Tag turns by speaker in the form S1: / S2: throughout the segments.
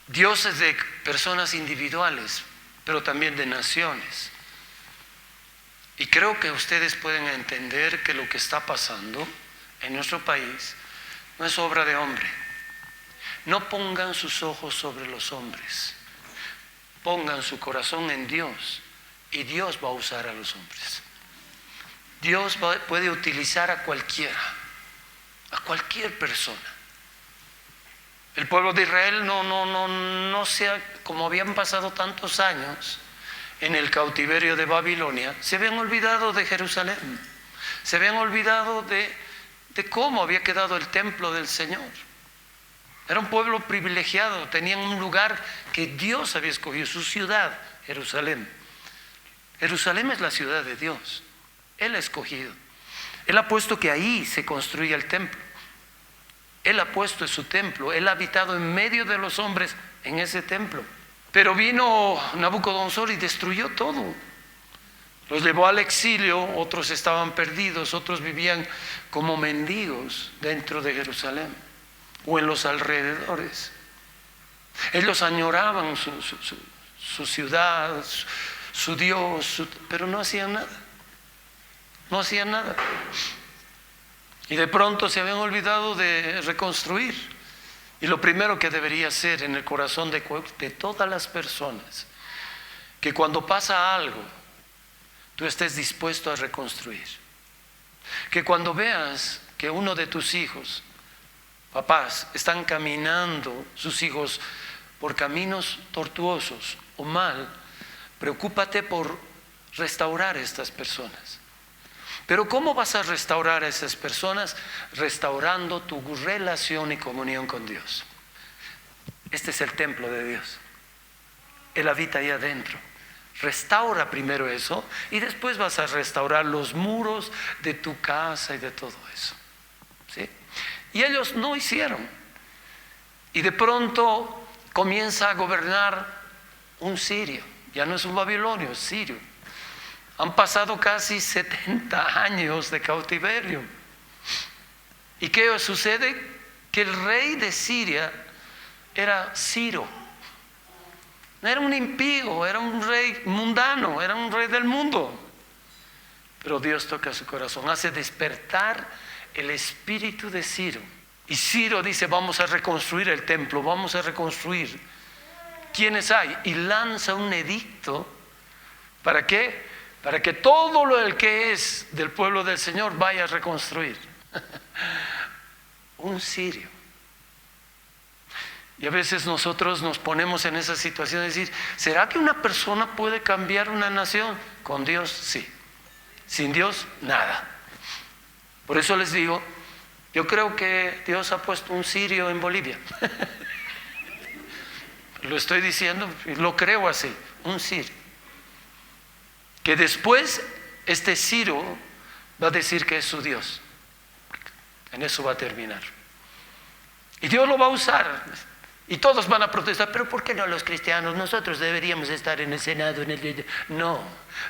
S1: Dios es de personas individuales, pero también de naciones. Y creo que ustedes pueden entender que lo que está pasando en nuestro país no es obra de hombre. No pongan sus ojos sobre los hombres. Pongan su corazón en Dios y Dios va a usar a los hombres. Dios puede utilizar a cualquier persona. El pueblo de Israel no sea como habían pasado tantos años en el cautiverio de Babilonia, se habían olvidado de Jerusalén, se habían olvidado de cómo había quedado el templo del Señor. Era un pueblo privilegiado, tenían un lugar que Dios había escogido, su ciudad, Jerusalén. Jerusalén es la ciudad de Dios, Él ha escogido. Él ha puesto que ahí se construya el templo. Él ha puesto en su templo, Él ha habitado en medio de los hombres en ese templo. Pero vino Nabucodonosor y destruyó todo. Los llevó al exilio, otros estaban perdidos, otros vivían como mendigos dentro de Jerusalén o en los alrededores. Ellos añoraban su ciudad, su Dios, pero no hacían nada. No hacían nada. Y de pronto se habían olvidado de reconstruir. Y lo primero que debería ser en el corazón de todas las personas, que cuando pasa algo, tú estés dispuesto a reconstruir. Que cuando veas que uno de tus hijos, papás, están caminando sus hijos por caminos tortuosos o mal, preocúpate por restaurar a estas personas. Pero ¿cómo vas a restaurar a esas personas? Restaurando tu relación y comunión con Dios. Este es el templo de Dios. Él habita ahí adentro. Restaura primero eso y después vas a restaurar los muros de tu casa y de todo eso. ¿Sí? Y ellos no hicieron. Y de pronto comienza a gobernar un sirio. Ya no es un babilonio, es sirio. Han pasado casi 70 años de cautiverio. ¿Y qué sucede? Que el rey de Siria era Ciro. No era un impío, era un rey mundano, era un rey del mundo. Pero Dios toca su corazón, hace despertar el espíritu de Ciro. Y Ciro dice, vamos a reconstruir el templo, vamos a reconstruir. ¿Quiénes hay? Y lanza un edicto. ¿Para qué? Para que todo lo que es del pueblo del Señor vaya a reconstruir. Un sirio. Y a veces nosotros nos ponemos en esa situación de decir, ¿será que una persona puede cambiar una nación? Con Dios, sí. Sin Dios, nada. Por eso les digo, yo creo que Dios ha puesto un sirio en Bolivia. Lo estoy diciendo, lo creo así, un sirio. Que después este Ciro va a decir que es su Dios. En eso va a terminar. Y Dios lo va a usar. Y todos van a protestar, pero ¿por qué no los cristianos? Nosotros deberíamos estar en el Senado. No,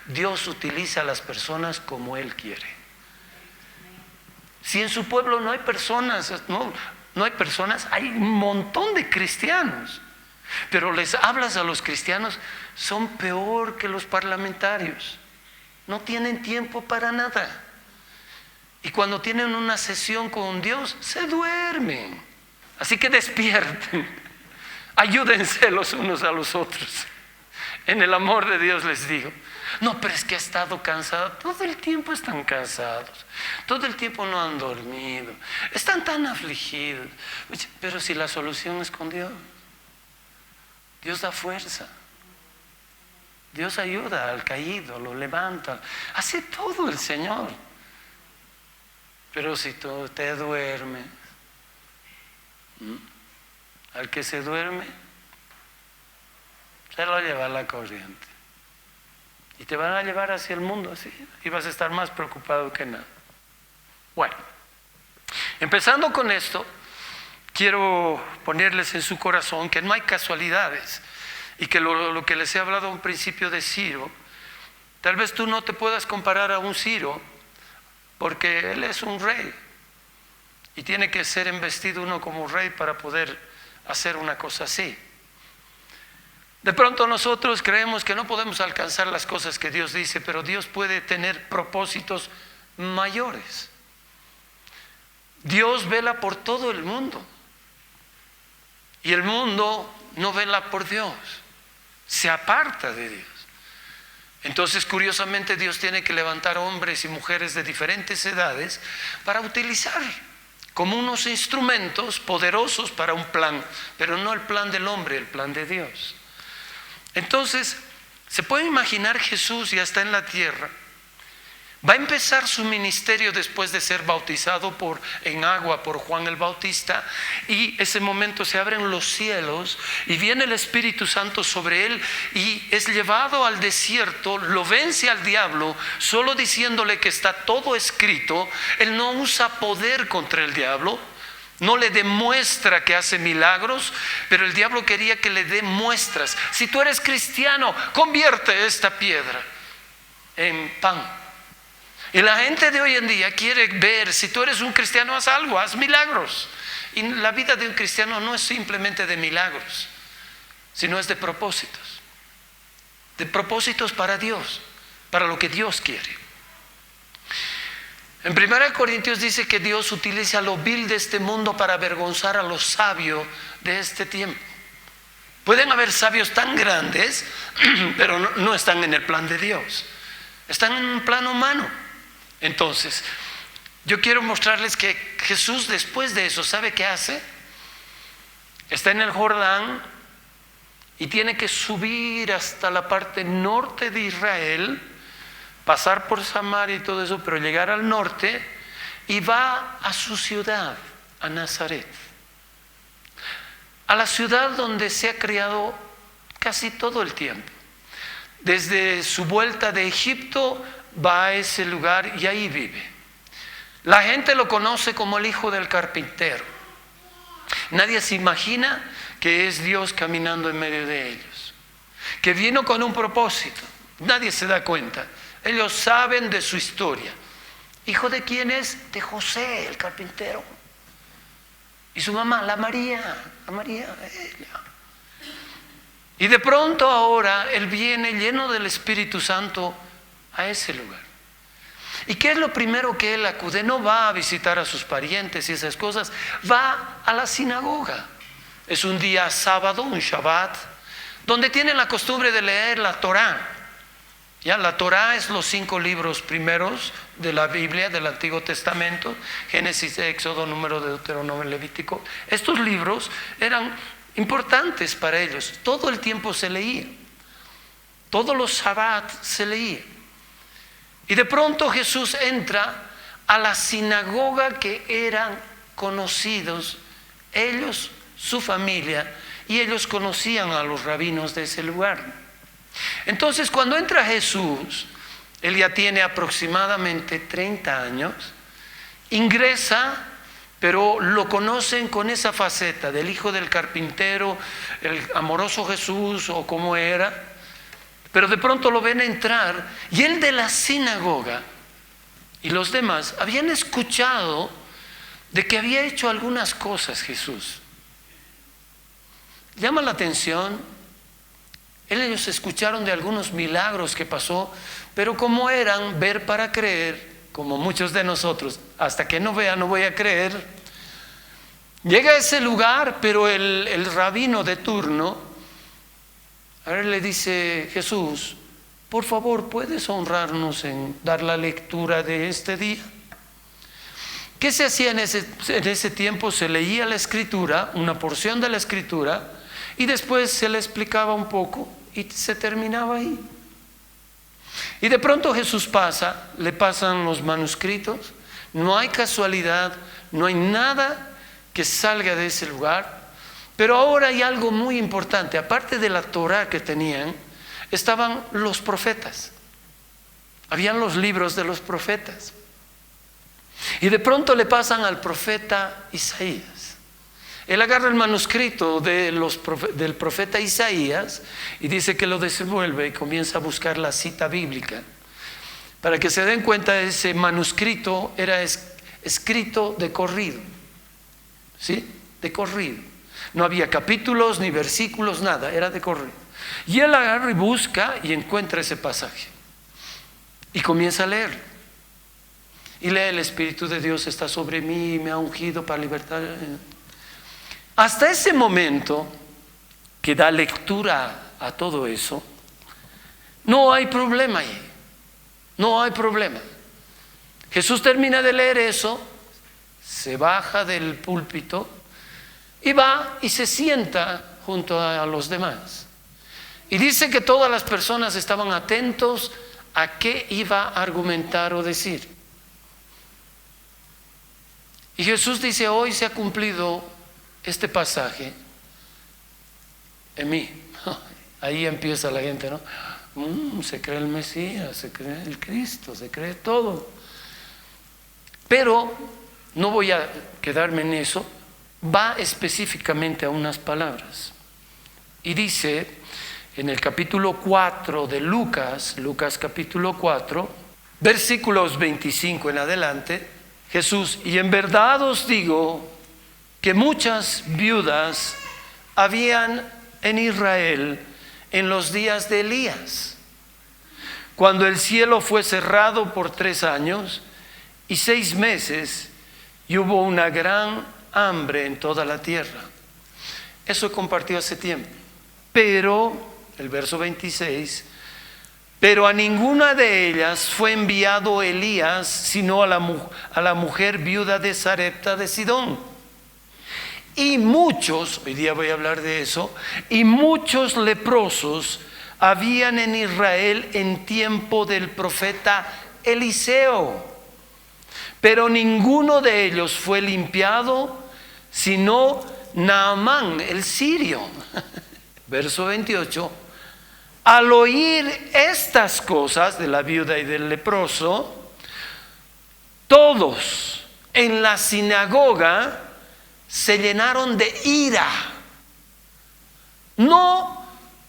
S1: Dios utiliza a las personas como Él quiere. Si en su pueblo no hay personas, no hay personas, hay un montón de cristianos. Pero les hablas a los cristianos, son peor que los parlamentarios. No tienen tiempo para nada. Y cuando tienen una sesión con Dios, se duermen. Así que despierten. Ayúdense los unos a los otros. En el amor de Dios les digo. No, pero es que he estado cansado. Todo el tiempo están cansados. Todo el tiempo no han dormido. Están tan afligidos. Pero si la solución es con Dios. Dios da fuerza. Dios ayuda al caído, lo levanta. Hace todo el Señor. Pero si tú te duermes, al que se duerme, se lo lleva la corriente. Y te van a llevar hacia el mundo así. Y vas a estar más preocupado que nada. Bueno, empezando con esto, quiero ponerles en su corazón que no hay casualidades y que lo que les he hablado a un principio de Ciro, tal vez tú no te puedas comparar a un Ciro porque él es un rey y tiene que ser embestido uno como rey para poder hacer una cosa así. De pronto nosotros creemos que no podemos alcanzar las cosas que Dios dice, pero Dios puede tener propósitos mayores. Dios vela por todo el mundo y el mundo no vela por Dios, se aparta de Dios. Entonces, curiosamente, Dios tiene que levantar hombres y mujeres de diferentes edades para utilizar como unos instrumentos poderosos para un plan, pero no el plan del hombre, el plan de Dios. Entonces, se puede imaginar Jesús ya está en la tierra. Va a empezar su ministerio después de ser bautizado en agua por Juan el Bautista, y ese momento se abren los cielos y viene el Espíritu Santo sobre él y es llevado al desierto, lo vence al diablo solo diciéndole que está todo escrito. Él no usa poder contra el diablo, no le demuestra que hace milagros, pero el diablo quería que le dé muestras. Si tú eres cristiano, convierte esta piedra en pan. Y la gente de hoy en día quiere ver, si tú eres un cristiano, haz algo, haz milagros. Y la vida de un cristiano no es simplemente de milagros, sino es de propósitos para Dios, para lo que Dios quiere. En 1 Corintios dice que Dios utiliza lo vil de este mundo para avergonzar a los sabios de este tiempo. Pueden haber sabios tan grandes, pero no están en el plan de Dios, están en un plan humano. Entonces, yo quiero mostrarles que Jesús después de eso, ¿sabe qué hace? Está en el Jordán y tiene que subir hasta la parte norte de Israel, pasar por Samaria y todo eso, pero llegar al norte, y va a su ciudad, a Nazaret, a la ciudad donde se ha criado casi todo el tiempo. Desde su vuelta de Egipto va a ese lugar y ahí vive. La gente lo conoce como el hijo del carpintero. Nadie se imagina que es Dios caminando en medio de ellos, que vino con un propósito. Nadie se da cuenta. Ellos saben de su historia. ¿Hijo de quién es? De José, el carpintero. Y su mamá, la María, ella. Y de pronto ahora él viene lleno del Espíritu Santo a ese lugar. ¿Y qué es lo primero que él acude? No va a visitar a sus parientes y esas cosas, va a la sinagoga. Es un día sábado, un Shabbat, donde tienen la costumbre de leer la Torá. Ya, la Torá es los 5 libros primeros de la Biblia, del Antiguo Testamento: Génesis, Éxodo, Número, Deuteronomio, Levítico. Estos libros eran importantes para ellos, todo el tiempo se leía, todos los Shabbat se leía. Y de pronto Jesús entra a la sinagoga que eran conocidos, ellos, su familia, y ellos conocían a los rabinos de ese lugar. Entonces, cuando entra Jesús, él ya tiene aproximadamente 30 años, ingresa, pero lo conocen con esa faceta del hijo del carpintero, el amoroso Jesús o como era. Pero de pronto lo ven entrar, y él de la sinagoga y los demás habían escuchado de que había hecho algunas cosas Jesús. Llama la atención, ellos escucharon de algunos milagros que pasó, pero como eran ver para creer, como muchos de nosotros, hasta que no vea no voy a creer. Llega a ese lugar, pero el rabino de turno, ahora le dice: Jesús, por favor, ¿puedes honrarnos en dar la lectura de este día? ¿Qué se hacía en ese tiempo? Se leía la escritura, una porción de la escritura, y después se le explicaba un poco y se terminaba ahí. Y de pronto Jesús pasa, le pasan los manuscritos, no hay casualidad, no hay nada que salga de ese lugar. Pero ahora hay algo muy importante. Aparte de la Torá que tenían, estaban los profetas. Habían los libros de los profetas. Y de pronto le pasan al profeta Isaías. Él agarra el manuscrito del profeta Isaías y dice que lo desenvuelve y comienza a buscar la cita bíblica. Para que se den cuenta, ese manuscrito era escrito de corrido. ¿Sí? De corrido. No había capítulos ni versículos, nada, era de corrido. Y él agarra y busca y encuentra ese pasaje. Y comienza a leer. Y lee: el Espíritu de Dios está sobre mí, me ha ungido para libertar. Hasta ese momento que da lectura a todo eso, no hay problema ahí. No hay problema. Jesús termina de leer eso, se baja del púlpito y va y se sienta junto a los demás. Y dice que todas las personas estaban atentos a qué iba a argumentar o decir. Y Jesús dice: hoy se ha cumplido este pasaje en mí. Ahí empieza la gente, ¿no? Se cree el Mesías, se cree el Cristo, se cree todo. Pero no voy a quedarme en eso. Va específicamente a unas palabras. Y dice en el capítulo 4 de Lucas capítulo 4, versículos 25 en adelante, Jesús: y en verdad os digo que muchas viudas habían en Israel en los días de Elías, cuando el cielo fue cerrado por 3 años y 6 meses, y hubo una gran hambre en toda la tierra. Eso compartió hace tiempo. Pero, el verso 26, pero a ninguna de ellas fue enviado Elías, sino a la mujer viuda de Sarepta de Sidón. Y muchos, hoy día voy a hablar de eso, y muchos leprosos habían en Israel en tiempo del profeta Eliseo, pero ninguno de ellos fue limpiado, sino Naamán el sirio. Verso 28, al oír estas cosas de la viuda y del leproso, todos en la sinagoga se llenaron de ira. No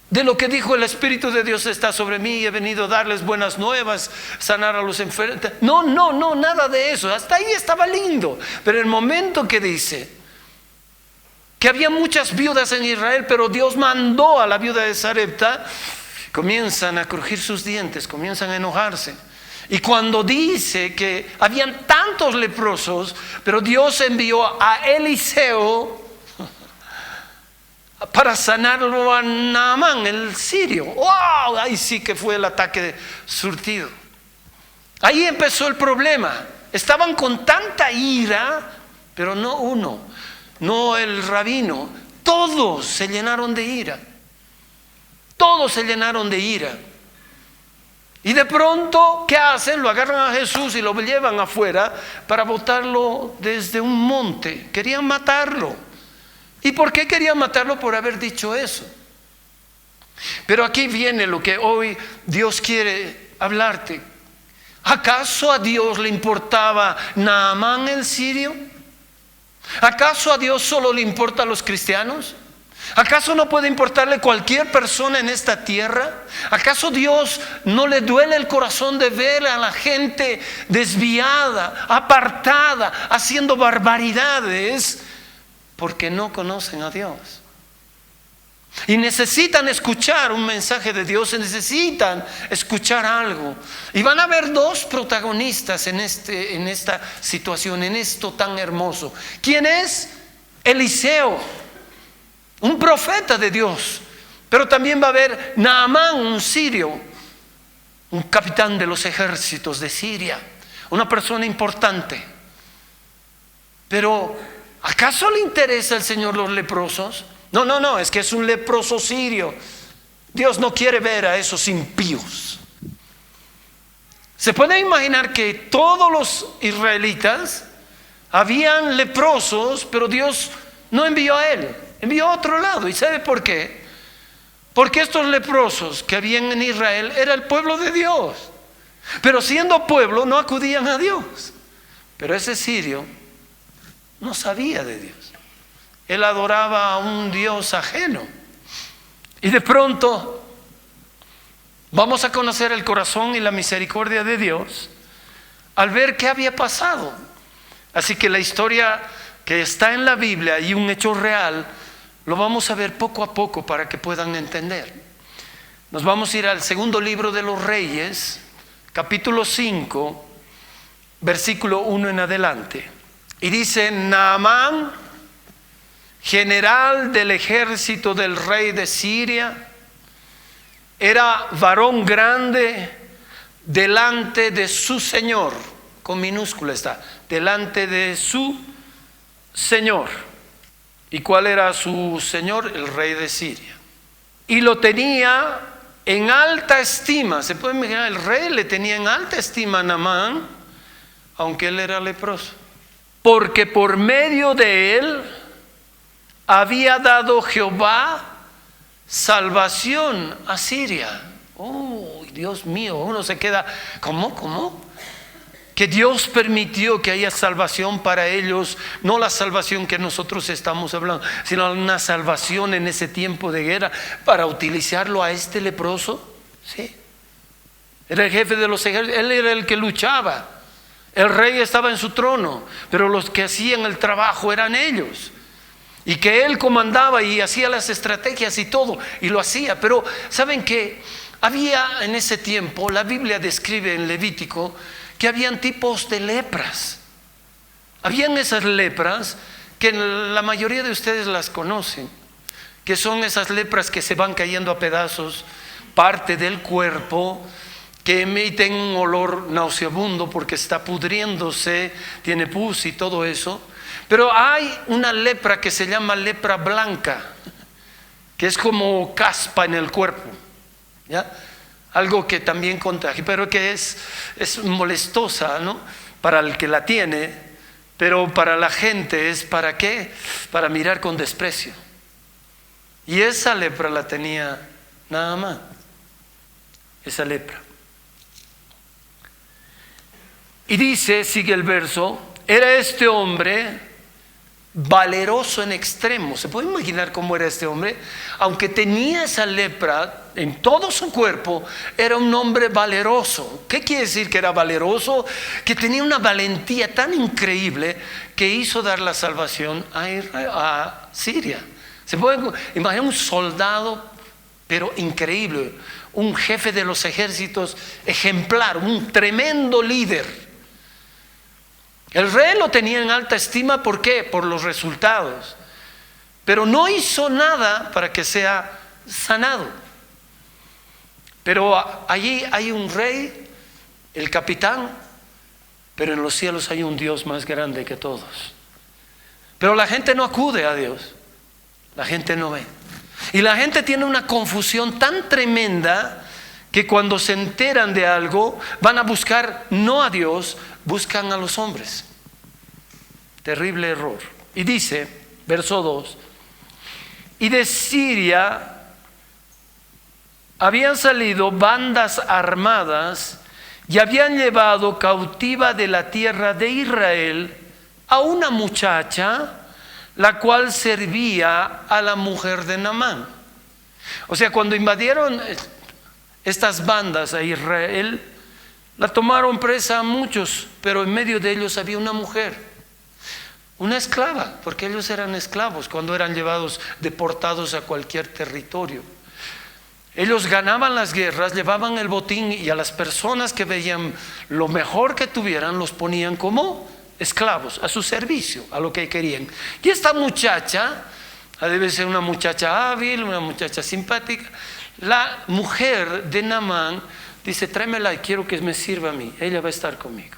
S1: de lo que dijo: el Espíritu de Dios está sobre mí y he venido a darles buenas nuevas, sanar a los enfermos. No, nada de eso. Hasta ahí estaba lindo. Pero el momento que dice que había muchas viudas en Israel, pero Dios mandó a la viuda de Sarepta, comienzan a crujir sus dientes, comienzan a enojarse. Y cuando dice que habían tantos leprosos, pero Dios envió a Eliseo para sanarlo a Naamán el sirio. ¡Wow! Ahí sí que fue el ataque surtido. Ahí empezó el problema. Estaban con tanta ira, pero no uno, no el rabino, todos se llenaron de ira. Todos se llenaron de ira. Y de pronto, ¿qué hacen? Lo agarran a Jesús y lo llevan afuera para botarlo desde un monte. Querían matarlo. ¿Y por qué querían matarlo? Por haber dicho eso. Pero aquí viene lo que hoy Dios quiere hablarte. ¿Acaso a Dios le importaba Naamán el sirio? ¿Acaso a Dios solo le importa a los cristianos? ¿Acaso no puede importarle cualquier persona en esta tierra? ¿Acaso Dios no le duele el corazón de ver a la gente desviada, apartada, haciendo barbaridades porque no conocen a Dios? Y necesitan escuchar un mensaje de Dios, necesitan escuchar algo. Y van a haber 2 protagonistas en esta situación, en esto tan hermoso. ¿Quién es? Eliseo, un profeta de Dios. Pero también va a haber Naamán, un sirio, un capitán de los ejércitos de Siria, una persona importante. Pero ¿acaso le interesa al Señor los leprosos? No, es que es un leproso sirio. Dios no quiere ver a esos impíos. Se puede imaginar que todos los israelitas habían leprosos, pero Dios no envió a él, envió a otro lado. ¿Y sabe por qué? Porque estos leprosos que habían en Israel era el pueblo de Dios, pero siendo pueblo no acudían a Dios. Pero ese sirio no sabía de Dios. Él adoraba a un Dios ajeno. Y de pronto vamos a conocer el corazón y la misericordia de Dios al ver qué había pasado. Así que la historia que está en la Biblia y un hecho real lo vamos a ver poco a poco para que puedan entender. Nos vamos a ir al segundo libro de los Reyes, capítulo 5, versículo 1 en adelante. Y dice: Naamán, general del ejército del rey de Siria, era varón grande delante de su señor, con minúscula está, delante de su señor. ¿Y cuál era su señor? El rey de Siria. Y lo tenía en alta estima. Se puede imaginar, el rey le tenía en alta estima a Naamán, aunque él era leproso, porque por medio de él había dado Jehová salvación a Siria. Oh, Dios mío, uno se queda, ¿cómo? Que Dios permitió que haya salvación para ellos, no la salvación que nosotros estamos hablando, sino una salvación en ese tiempo de guerra para utilizarlo a este leproso. Sí, era el jefe de los ejércitos, él era el que luchaba, el rey estaba en su trono, pero los que hacían el trabajo eran ellos, y que él comandaba y hacía las estrategias y todo, y lo hacía. Pero ¿saben qué? Había en ese tiempo, la Biblia describe en Levítico que habían tipos de lepras. Habían esas lepras que la mayoría de ustedes las conocen, que son esas lepras que se van cayendo a pedazos, parte del cuerpo, que emiten un olor nauseabundo porque está pudriéndose, tiene pus y todo eso. Pero hay una lepra que se llama lepra blanca, que es como caspa en el cuerpo, ¿ya? Algo que también contagia, pero que es molestosa, ¿no?, para el que la tiene, pero para la gente es ¿para qué? Para mirar con desprecio. Y esa lepra la tenía Naamán, esa lepra. Y dice, sigue el verso: era este hombre valeroso en extremo. ¿Se puede imaginar cómo era este hombre? Aunque tenía esa lepra en todo su cuerpo, era un hombre valeroso. ¿Qué quiere decir que era valeroso? Que tenía una valentía tan increíble que hizo dar la salvación a Siria. ¿Se puede imaginar un soldado, pero increíble? Un jefe de los ejércitos ejemplar, un tremendo líder. El rey lo tenía en alta estima. ¿Por qué? Por los resultados. Pero no hizo nada para que sea sanado. Pero allí hay un rey, el capitán, pero en los cielos hay un Dios más grande que todos. Pero la gente no acude a Dios. La gente no ve. Y la gente tiene una confusión tan tremenda que cuando se enteran de algo van a buscar no a Dios, buscan a los hombres. Terrible error. Y dice, verso 2: y de Siria habían salido bandas armadas y habían llevado cautiva de la tierra de Israel a una muchacha, la cual servía a la mujer de Naamán. O sea, cuando invadieron estas bandas a Israel, la tomaron presa a muchos, pero en medio de ellos había una mujer, una esclava, porque ellos eran esclavos cuando eran llevados, deportados a cualquier territorio. Ellos ganaban las guerras, llevaban el botín, y a las personas que veían lo mejor que tuvieran los ponían como esclavos a su servicio, a lo que querían. Y esta muchacha debe ser una muchacha hábil, una muchacha simpática. La mujer de Naamán dice: tráemela y quiero que me sirva a mí, ella va a estar conmigo.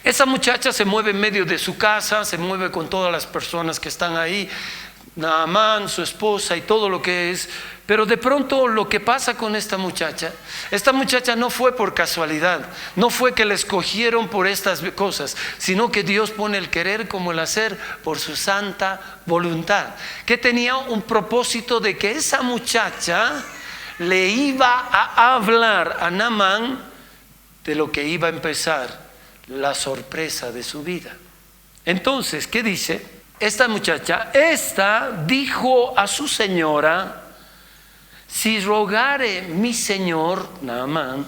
S1: Esa muchacha se mueve en medio de su casa, se mueve con todas las personas que están ahí, Naamán, su esposa y todo lo que es. Pero de pronto lo que pasa con esta muchacha no fue por casualidad, no fue que la escogieron por estas cosas, sino que Dios pone el querer como el hacer por su santa voluntad, que tenía un propósito de que esa muchacha le iba a hablar a Naamán de lo que iba a empezar la sorpresa de su vida. Entonces, ¿qué dice? Esta muchacha, dijo a su señora: si rogare mi señor Naamán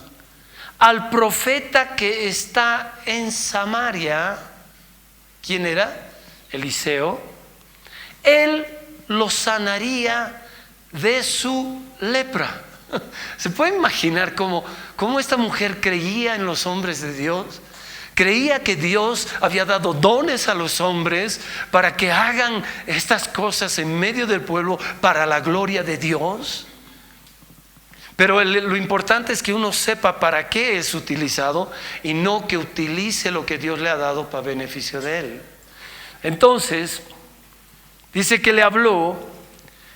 S1: al profeta que está en Samaria, ¿quién era? Eliseo, él lo sanaría de su lepra. ¿Se puede imaginar cómo esta mujer creía en los hombres de Dios? Creía que Dios había dado dones a los hombres para que hagan estas cosas en medio del pueblo para la gloria de Dios. Pero lo importante es que uno sepa para qué es utilizado y no que utilice lo que Dios le ha dado para beneficio de él. Entonces, dice que le habló,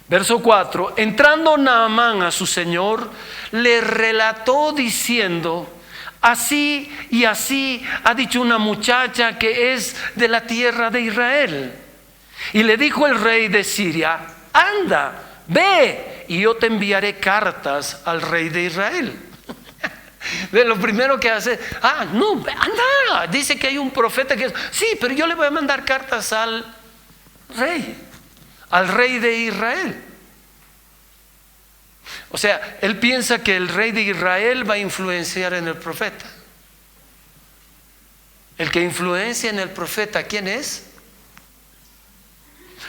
S1: verso 4, entrando Naamán a su señor, le relató diciendo: así y así ha dicho una muchacha que es de la tierra de Israel. Y le dijo el rey de Siria: anda, ve, y yo te enviaré cartas al rey de Israel. Lo primero que hace, no, anda, dice que hay un profeta que sí, pero yo le voy a mandar cartas al rey de Israel. O sea, él piensa que el rey de Israel va a influenciar en el profeta. El que influencia en el profeta, ¿quién es?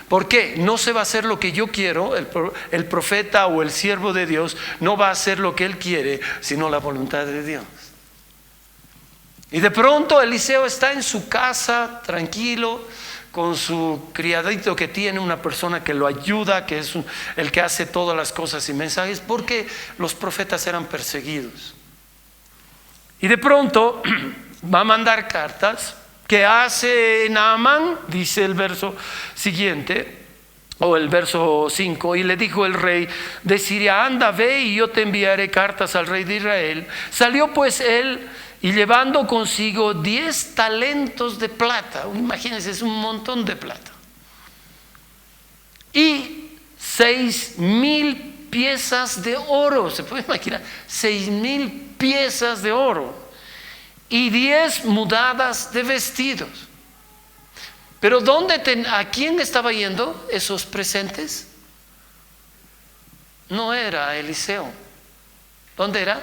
S1: ¿Por qué? No se va a hacer lo que yo quiero. El profeta o el siervo de Dios no va a hacer lo que él quiere, sino la voluntad de Dios. Y de pronto Eliseo está en su casa, tranquilo, con su criadito que tiene, una persona que lo ayuda, que es el que hace todas las cosas y mensajes, porque los profetas eran perseguidos. Y de pronto va a mandar cartas. ¿Qué hace Naamán? Dice el verso siguiente, o el verso 5, y le dijo el rey de Siria: anda, ve, y yo te enviaré cartas al rey de Israel. Salió pues él, y llevando consigo 10 talentos de plata, imagínense, es un montón de plata, y 6,000 piezas de oro. ¿Se puede imaginar? 6,000 piezas de oro y 10 mudadas de vestidos. Pero ¿a quién estaba yendo esos presentes? No era a Eliseo. ¿Dónde era?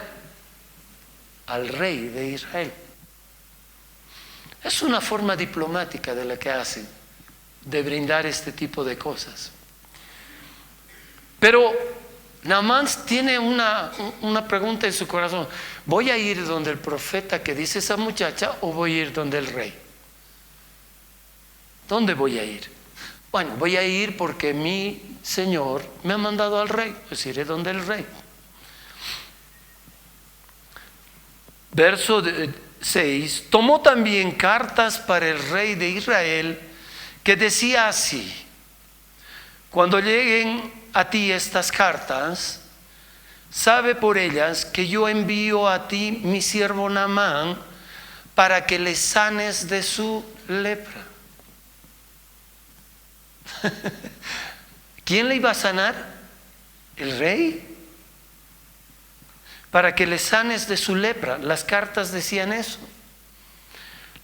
S1: Al rey de Israel. Es una forma diplomática de la que hacen, de brindar este tipo de cosas. Pero Naamán tiene una pregunta en su corazón: ¿voy a ir donde el profeta que dice esa muchacha o voy a ir donde el rey? ¿Dónde voy a ir? Bueno, voy a ir porque mi Señor me ha mandado al rey, pues iré donde el rey. Verso 6, tomó también cartas para el rey de Israel, que decía así: cuando lleguen a ti estas cartas, sabe por ellas que yo envío a ti mi siervo Naamán para que le sanes de su lepra. ¿Quién le iba a sanar? ¿El rey? Para que le sanes de su lepra. Las cartas decían eso.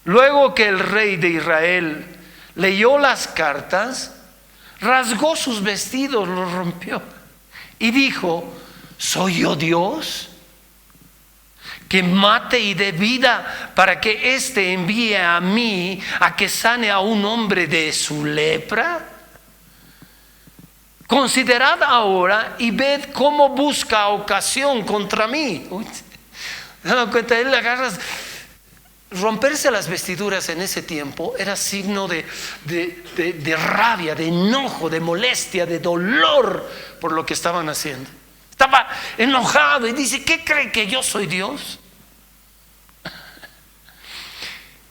S1: Luego que el rey de Israel leyó las cartas, rasgó sus vestidos, los rompió y dijo: ¿soy yo Dios que mate y dé vida para que éste envíe a mí a que sane a un hombre de su lepra? Considerad ahora y ved cómo busca ocasión contra mí. ¿Se dan cuenta? Él agarra. Romperse las vestiduras en ese tiempo era signo de rabia, de enojo, de molestia, de dolor por lo que estaban haciendo. Estaba enojado y dice: ¿qué cree, que yo soy Dios?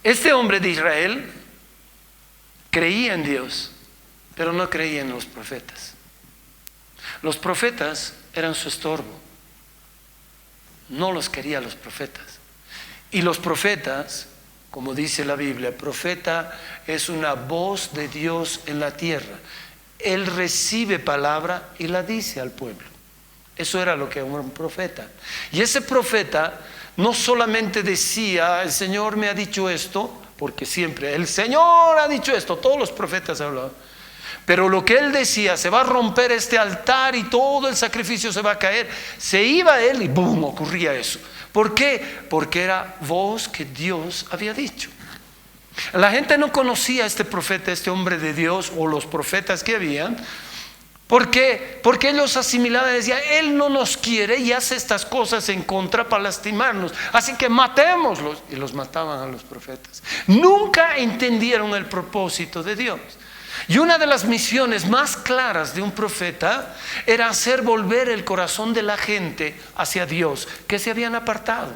S1: Este hombre de Israel creía en Dios, pero no creía en los profetas. Los profetas eran su estorbo. No los quería los profetas. Y los profetas, como dice la Biblia, profeta es una voz de Dios en la tierra. Él recibe palabra y la dice al pueblo. Eso era lo que era un profeta. Y ese profeta no solamente decía: el Señor me ha dicho esto, porque siempre el Señor ha dicho esto, todos los profetas hablaban. Pero lo que él decía: se va a romper este altar y todo el sacrificio se va a caer. Se iba él y ¡boom!, ocurría eso. ¿Por qué? Porque era voz que Dios había dicho. La gente no conocía a este profeta, este hombre de Dios, o los profetas que habían, ¿Por qué? Porque ellos asimilaban y decían, Él no nos quiere y hace estas cosas en contra para lastimarnos, así que matémoslos. Y los mataban a los profetas. Nunca entendieron el propósito de Dios. Y una de las misiones más claras de un profeta era hacer volver el corazón de la gente hacia Dios, que se habían apartado.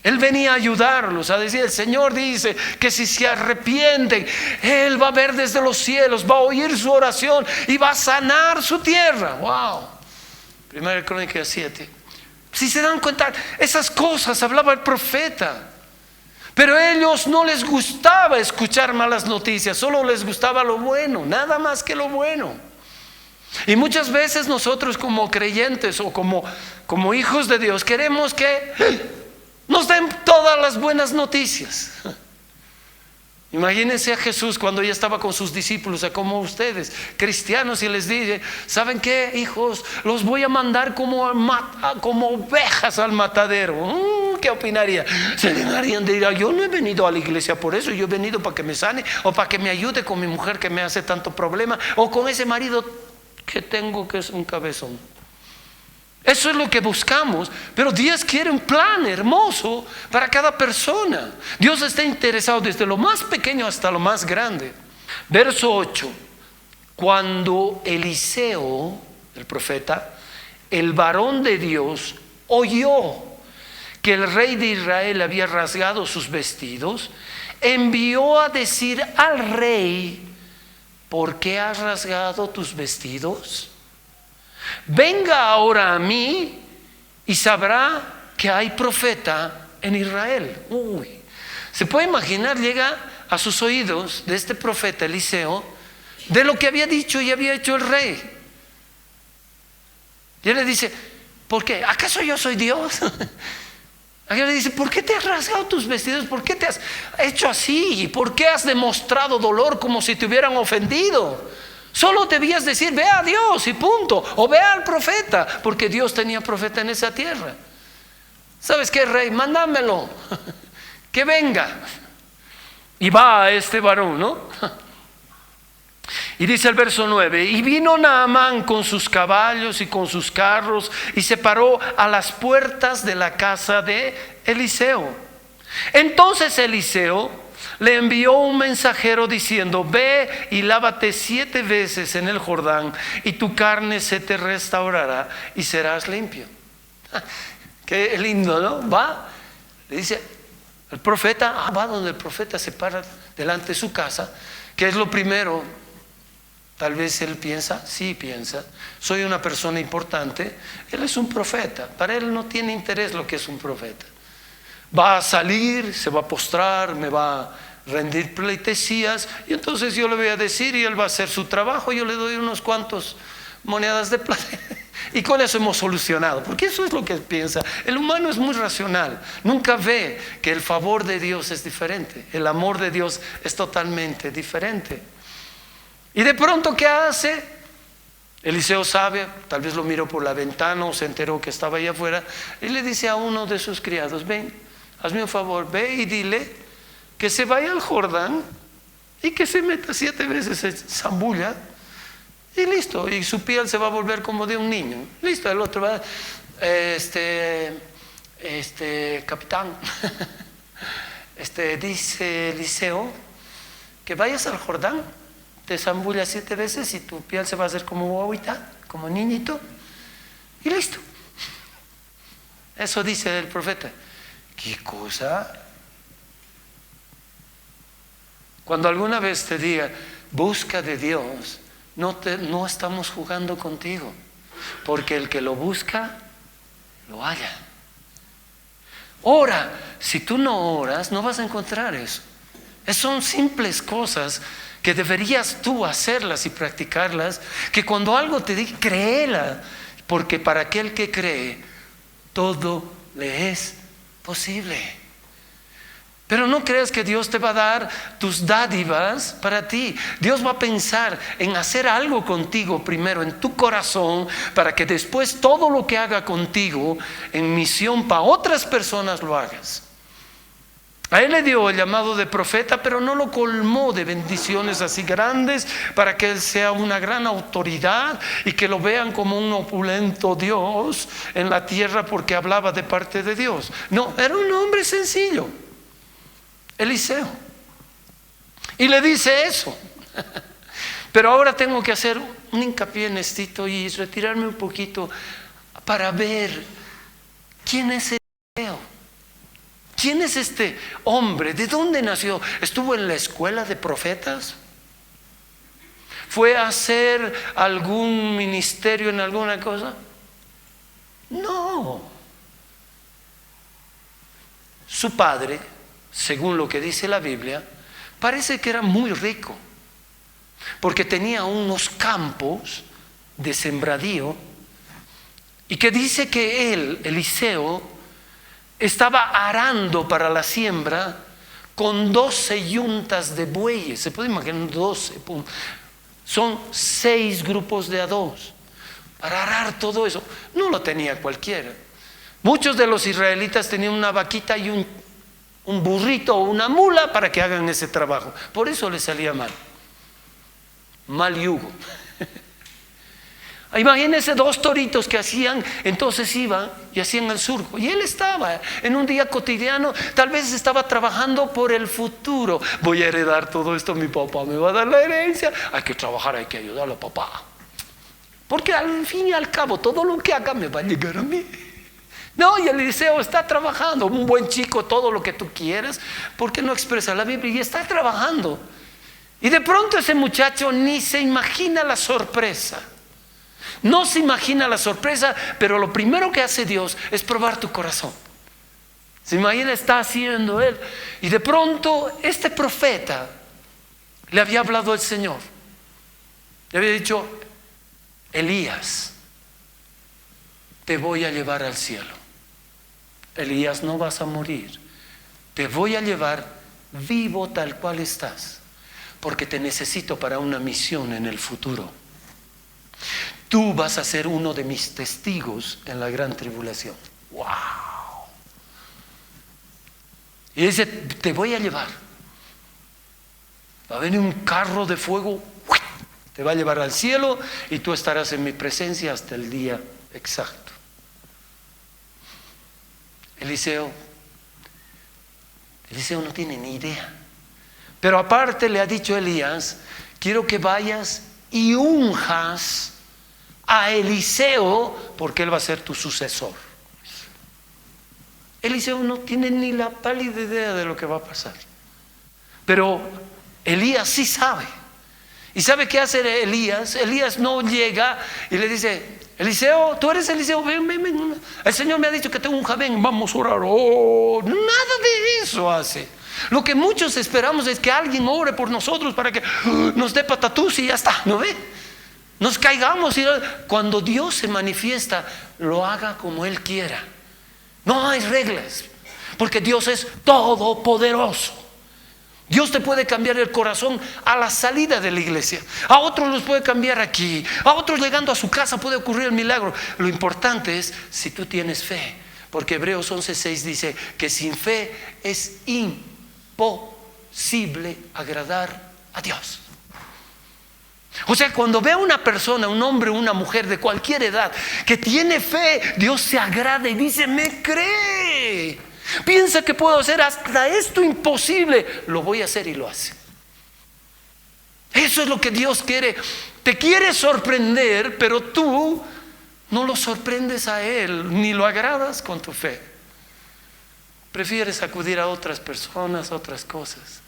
S1: Él venía a ayudarlos, a decir, el Señor dice que si se arrepienten, Él va a ver desde los cielos, va a oír su oración y va a sanar su tierra. Wow. Primera Crónica 7. Si se dan cuenta, esas cosas hablaba el profeta. Pero a ellos no les gustaba escuchar malas noticias, solo les gustaba lo bueno, nada más que lo bueno. Y muchas veces nosotros como creyentes o como hijos de Dios queremos que nos den todas las buenas noticias. Imagínense a Jesús cuando ya estaba con sus discípulos, como ustedes, cristianos, y les dice, ¿saben qué, hijos? Los voy a mandar como ovejas al matadero. ¿Qué opinaría? Se dejarían de ir, yo no he venido a la iglesia por eso, yo he venido para que me sane, o para que me ayude con mi mujer que me hace tanto problema, o con ese marido que tengo que es un cabezón. Eso es lo que buscamos, pero Dios quiere un plan hermoso para cada persona. Dios está interesado desde lo más pequeño hasta lo más grande. Verso 8. Cuando Eliseo, el profeta, el varón de Dios, oyó que el rey de Israel había rasgado sus vestidos, envió a decir al rey, ¿por qué has rasgado tus vestidos? Venga ahora a mí y sabrá que hay profeta en Israel. Se puede imaginar, llega a sus oídos de este profeta Eliseo de lo que había dicho y había hecho el rey. Y él le dice, ¿por qué? ¿Acaso yo soy Dios? Y él le dice, ¿por qué te has rasgado tus vestidos? ¿Por qué te has hecho así? ¿Y por qué has demostrado dolor como si te hubieran ofendido? Solo debías decir, ve a Dios y punto, o ve al profeta, porque Dios tenía profeta en esa tierra. ¿Sabes qué, rey? Mándamelo, que venga. Y va a este varón, ¿no? Y dice el verso 9, y vino Naamán con sus caballos y con sus carros y se paró a las puertas de la casa de Eliseo. Entonces Eliseo le envió un mensajero diciendo, ve y lávate 7 veces en el Jordán y tu carne se te restaurará y serás limpio. Qué lindo, ¿no? Va, le dice el profeta, va donde el profeta se para delante de su casa, que es lo primero. Tal vez él piensa, sí piensa, soy una persona importante, él es un profeta, para él no tiene interés lo que es un profeta. Va a salir, se va a postrar, me va a rendir pleitesías y entonces yo le voy a decir y él va a hacer su trabajo, yo le doy unos cuantos monedas de plata y con eso hemos solucionado, porque eso es lo que piensa. El humano es muy racional, nunca ve que el favor de Dios es diferente, el amor de Dios es totalmente diferente. Y de pronto, ¿qué hace? Eliseo sabe, tal vez lo miró por la ventana o se enteró que estaba ahí afuera y le dice a uno de sus criados, ven, hazme un favor, ve y dile que se vaya al Jordán y que se meta 7 veces, se zambulla y listo, y su piel se va a volver como de un niño. Listo, el otro va, capitán, dice Eliseo, que vayas al Jordán, te zambullas 7 veces y tu piel se va a hacer como guaguita, como niñito, y listo. Eso dice el profeta. ¿Qué cosa? Cuando alguna vez te diga, busca de Dios, no estamos jugando contigo, porque el que lo busca, lo halla. Ora, si tú no oras, no vas a encontrar eso. Son simples cosas que deberías tú hacerlas y practicarlas, que cuando algo te diga, créela, porque para aquel que cree, todo le es posible. Pero no creas que Dios te va a dar tus dádivas para ti. Dios va a pensar en hacer algo contigo primero en tu corazón, para que después todo lo que haga contigo en misión para otras personas lo hagas. A él le dio el llamado de profeta, pero no lo colmó de bendiciones así grandes para que él sea una gran autoridad y que lo vean como un opulento Dios en la tierra porque hablaba de parte de Dios. No, era un hombre sencillo, Eliseo. Y le dice eso. Pero ahora tengo que hacer un hincapié en esto y retirarme un poquito para ver quién es Eliseo. ¿Quién es este hombre? ¿De dónde nació? ¿Estuvo en la escuela de profetas? ¿Fue a hacer algún ministerio en alguna cosa? No. Su padre, según lo que dice la Biblia, parece que era muy rico, porque tenía unos campos de sembradío y que dice que él, Eliseo, estaba arando para la siembra con 12 yuntas de bueyes. Se puede imaginar 12. Son 6 grupos de a 2. Para arar todo eso. No lo tenía cualquiera. Muchos de los israelitas tenían una vaquita y un burrito o una mula para que hagan ese trabajo. Por eso les salía mal. Mal yugo. Imagínense 2 toritos que hacían, entonces iban y hacían el surco. Y él estaba en un día cotidiano, tal vez estaba trabajando por el futuro. Voy a heredar todo esto, mi papá me va a dar la herencia. Hay que trabajar, hay que ayudarle a papá. Porque al fin y al cabo, todo lo que haga me va a llegar a mí. No, y Eliseo está trabajando, un buen chico, todo lo que tú quieras, porque no expresa la Biblia y está trabajando. Y de pronto ese muchacho ni se imagina la sorpresa. No se imagina la sorpresa, pero lo primero que hace Dios es probar tu corazón. Se imagina, está haciendo él. Y de pronto este profeta le había hablado al Señor. Le había dicho: Elías, te voy a llevar al cielo. Elías, no vas a morir. Te voy a llevar vivo tal cual estás, porque te necesito para una misión en el futuro. Tú vas a ser uno de mis testigos en la gran tribulación. ¡Wow! Y dice: te voy a llevar. Va a venir un carro de fuego, te va a llevar al cielo y tú estarás en mi presencia hasta el día exacto. Eliseo no tiene ni idea. Pero aparte le ha dicho a Elías: quiero que vayas y unjas a Eliseo, porque él va a ser tu sucesor. Eliseo no tiene ni la pálida idea de lo que va a pasar, pero Elías sí sabe. ¿Y sabe qué hace Elías? Elías no llega y le dice: Eliseo, tú eres Eliseo, ven. El Señor me ha dicho que te unja, ven, vamos a orar. Oh, nada de eso hace. Lo que muchos esperamos es que alguien ore por nosotros para que nos dé patatús y ya está, ¿no ve? Nos caigamos y cuando Dios se manifiesta, lo haga como Él quiera. No hay reglas, porque Dios es todopoderoso. Dios te puede cambiar el corazón a la salida de la iglesia. A otros los puede cambiar aquí. A otros llegando a su casa puede ocurrir el milagro. Lo importante es si tú tienes fe, porque Hebreos 11:6 dice que sin fe es imposible agradar a Dios. O sea, cuando ve a una persona, un hombre o una mujer de cualquier edad que tiene fe, Dios se agrada y dice: me cree, piensa que puedo hacer hasta esto imposible, lo voy a hacer, y lo hace. Eso es lo que Dios quiere. Te quiere sorprender, pero tú no lo sorprendes a Él, ni lo agradas con tu fe. Prefieres acudir a otras personas, a otras cosas,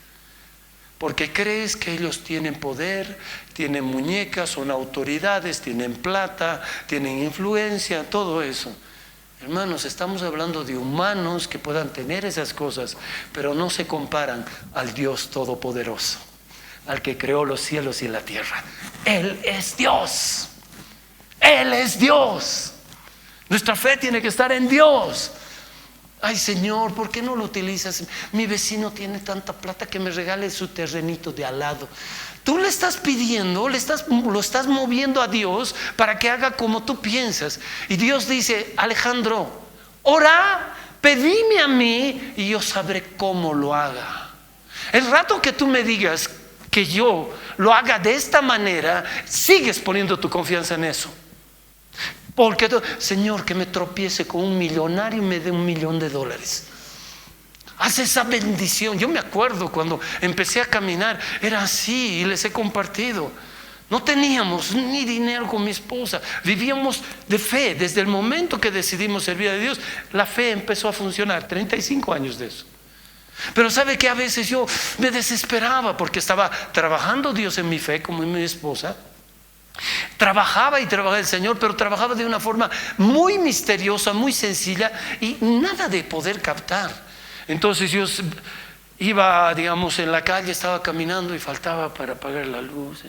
S1: porque crees que ellos tienen poder, tienen muñecas, son autoridades, tienen plata, tienen influencia, todo eso. Hermanos, estamos hablando de humanos que puedan tener esas cosas, pero no se comparan al Dios Todopoderoso, al que creó los cielos y la tierra. Él es Dios. Él es Dios. Nuestra fe tiene que estar en Dios. Ay, Señor, ¿por qué no lo utilizas? Mi vecino tiene tanta plata, que me regale su terrenito de al lado. Tú le estás pidiendo, lo estás moviendo a Dios para que haga como tú piensas. Y Dios dice: Alejandro, ora, Pedime a mí y yo sabré cómo lo haga. El rato que tú me digas que yo lo haga de esta manera, sigues poniendo tu confianza en eso. Porque Señor, que me tropiece con un millonario y me dé $1,000,000. Haz esa bendición. Yo me acuerdo cuando empecé a caminar, era así y les he compartido. No teníamos ni dinero con mi esposa, vivíamos de fe. Desde el momento que decidimos servir a Dios, la fe empezó a funcionar. 35 años de eso. Pero sabe que a veces yo me desesperaba porque estaba trabajando Dios en mi fe, como en mi esposa. Trabajaba y trabajaba el Señor, pero trabajaba de una forma muy misteriosa, muy sencilla y nada de poder captar. Entonces yo iba, digamos, en la calle, estaba caminando y faltaba para apagar la luz.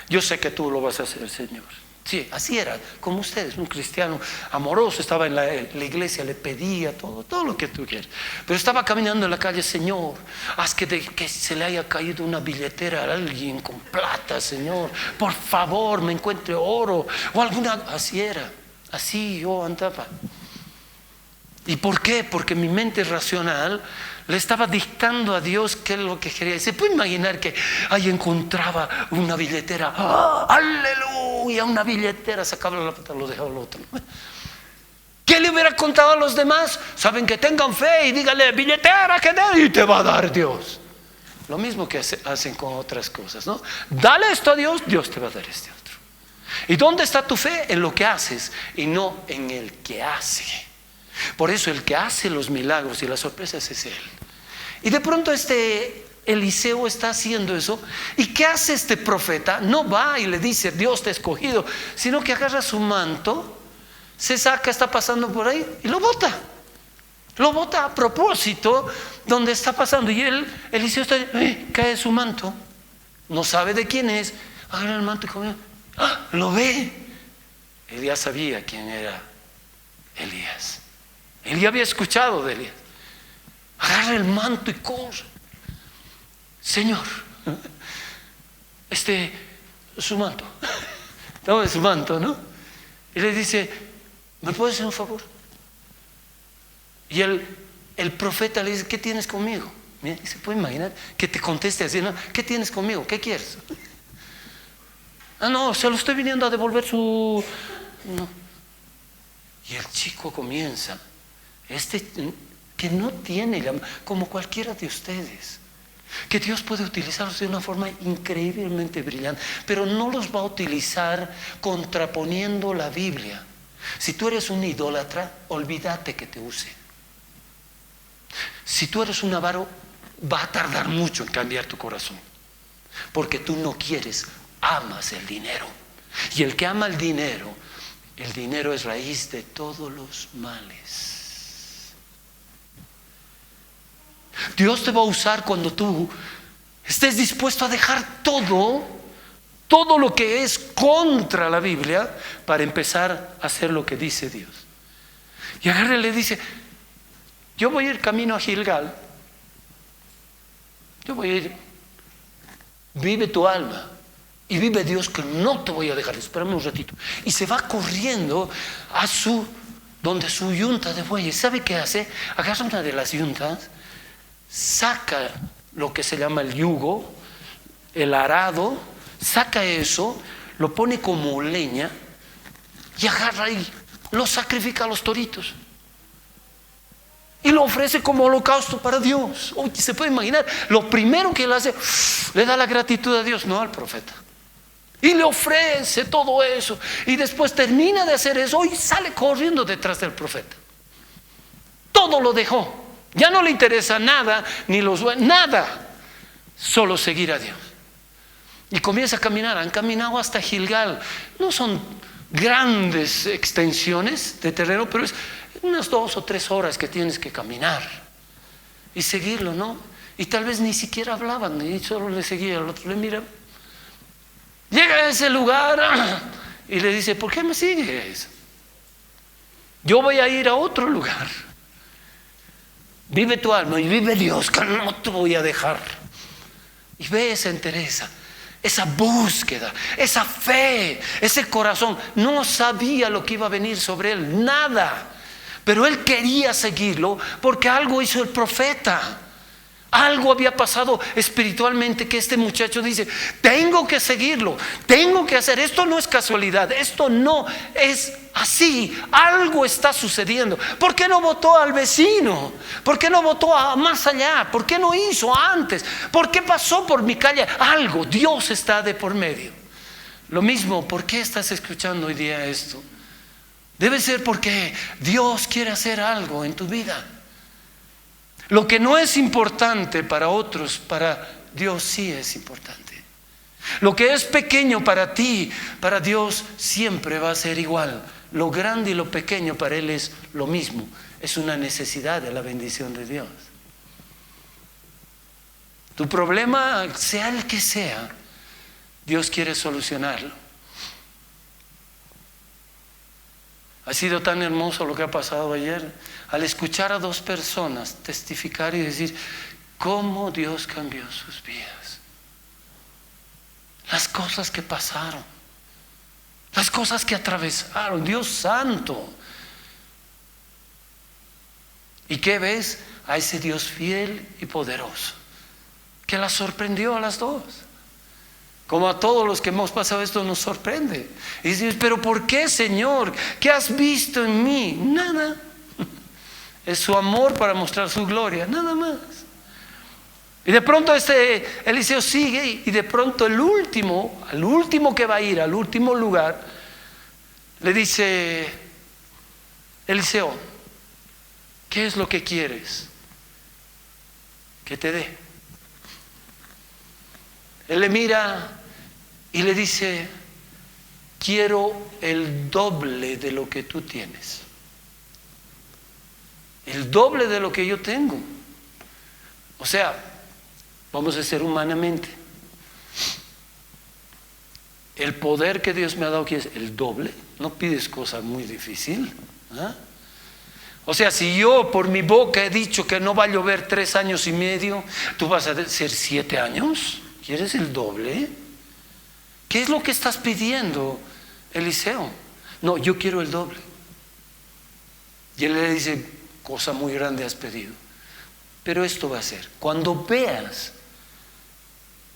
S1: Yo sé que tú lo vas a hacer, Señor. Sí, así era, como ustedes, un cristiano amoroso. Estaba en la iglesia, le pedía todo lo que tú quieras. Pero estaba caminando en la calle, Señor, haz que se le haya caído una billetera a alguien con plata, Señor. Por favor, me encuentre oro o alguna. Así era, así yo andaba. ¿Y por qué? Porque mi mente racional le estaba dictando a Dios qué es lo que quería. Se puede imaginar que ahí encontraba una billetera. ¡Oh, aleluya! Una billetera, sacaba la plata, lo dejaba al otro. ¿Qué le hubiera contado a los demás? Saben, que tengan fe y díganle, billetera que dé, y te va a dar Dios. Lo mismo que hacen con otras cosas, ¿no? Dale esto a Dios, Dios te va a dar este otro. ¿Y dónde está tu fe? En lo que haces y no en el que hace. Por eso el que hace los milagros y las sorpresas es Él. Y de pronto Eliseo está haciendo eso. ¿Y qué hace este profeta? No va y le dice, Dios te ha escogido, sino que agarra su manto, se saca, está pasando por ahí y lo bota. Lo bota a propósito donde está pasando. Y Eliseo está, cae su manto, no sabe de quién es, agarra el manto y come, lo ve. Él ya sabía quién era Elías. Él ya había escuchado de Elías. Agarra el manto y corre. Señor, su manto. Toma su manto, ¿no? Y le dice, ¿me puedes hacer un favor? Y el profeta le dice, ¿qué tienes conmigo? Mira, se puede imaginar que te conteste así, ¿no? ¿Qué tienes conmigo? ¿Qué quieres? No, se lo estoy viniendo a devolver su... No. Y el chico comienza, que no tiene, como cualquiera de ustedes, que Dios puede utilizarlos de una forma increíblemente brillante, pero no los va a utilizar contraponiendo la Biblia. Si tú eres un idólatra, olvídate que te use. Si tú eres un avaro, va a tardar mucho en cambiar tu corazón, porque tú no quieres, amas el dinero. Y el que ama el dinero es raíz de todos los males. Dios te va a usar cuando tú estés dispuesto a dejar todo lo que es contra la Biblia para empezar a hacer lo que dice Dios. Y agarra y le dice, yo voy a ir camino a Gilgal. Yo voy a ir. Vive tu alma. Y vive Dios, que no te voy a dejar. Espérame un ratito. Y se va corriendo a donde su yunta de bueyes. ¿Sabe qué hace? Agarra una de las yuntas, saca lo que se llama el yugo, el arado, saca eso, lo pone como leña y agarra y lo sacrifica a los toritos. Y lo ofrece como holocausto para Dios. Oye, se puede imaginar, lo primero que él hace, le da la gratitud a Dios, no al profeta. Y le ofrece todo eso. Y después termina de hacer eso y sale corriendo detrás del profeta. Todo lo dejó. Ya no le interesa nada, ni nada. Solo seguir a Dios. Y comienza a caminar. Han caminado hasta Gilgal. No son grandes extensiones de terreno, pero es unas 2 o 3 horas que tienes que caminar y seguirlo, ¿no? Y tal vez ni siquiera hablaban, y solo le seguía, el otro le mira. Llega a ese lugar y le dice, ¿por qué me sigues? Yo voy a ir a otro lugar. Vive tu alma y vive Dios, que no te voy a dejar. Y ve esa entereza, esa búsqueda, esa fe, ese corazón. No sabía lo que iba a venir sobre él, nada. Pero él quería seguirlo porque algo hizo el profeta. Algo había pasado espiritualmente que este muchacho dice: tengo que seguirlo, tengo que hacer. Esto no es casualidad, esto no es así. Algo está sucediendo. ¿Por qué no votó al vecino? ¿Por qué no votó más allá? ¿Por qué no hizo antes? ¿Por qué pasó por mi calle? Algo, Dios está de por medio. Lo mismo, ¿por qué estás escuchando hoy día esto? Debe ser porque Dios quiere hacer algo en tu vida. Lo que no es importante para otros, para Dios sí es importante. Lo que es pequeño para ti, para Dios siempre va a ser igual. Lo grande y lo pequeño para Él es lo mismo. Es una necesidad de la bendición de Dios. Tu problema, sea el que sea, Dios quiere solucionarlo. Ha sido tan hermoso lo que ha pasado ayer, al escuchar a dos personas testificar y decir cómo Dios cambió sus vidas. Las cosas que pasaron, las cosas que atravesaron, Dios santo. ¿Y qué ves? A ese Dios fiel y poderoso que las sorprendió a las dos. Como a todos los que hemos pasado esto nos sorprende. Y dices: pero ¿por qué, Señor? ¿Qué has visto en mí? Nada. Es su amor para mostrar su gloria, nada más. Y de pronto Eliseo sigue, y de pronto al último que va a ir, al último lugar, le dice: Eliseo, ¿qué es lo que quieres que te dé? Él le mira y le dice: quiero el doble de lo que tú tienes. El doble de lo que yo tengo. O sea, vamos a ser humanamente. El poder que Dios me ha dado aquí es el doble. No pides cosa muy difícil, ¿eh? O sea, si yo por mi boca he dicho que no va a llover 3 años y medio, ¿tú vas a ser 7 años? ¿Quieres el doble? ¿Qué es lo que estás pidiendo, Eliseo? No, yo quiero el doble. Y él le dice: cosa muy grande has pedido, pero esto va a ser cuando veas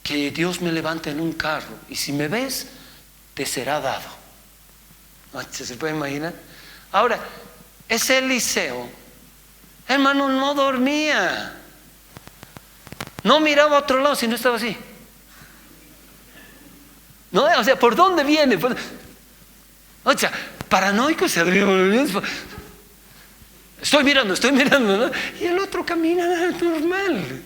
S1: que Dios me levanta en un carro, y si me ves, te será dado. ¿Se puede imaginar? Ahora, ese Eliseo, hermano, no dormía, no miraba a otro lado, sino estaba así. ¿No? O sea, ¿por dónde viene? O sea, paranoico se estoy mirando, ¿no? Y el otro camina normal.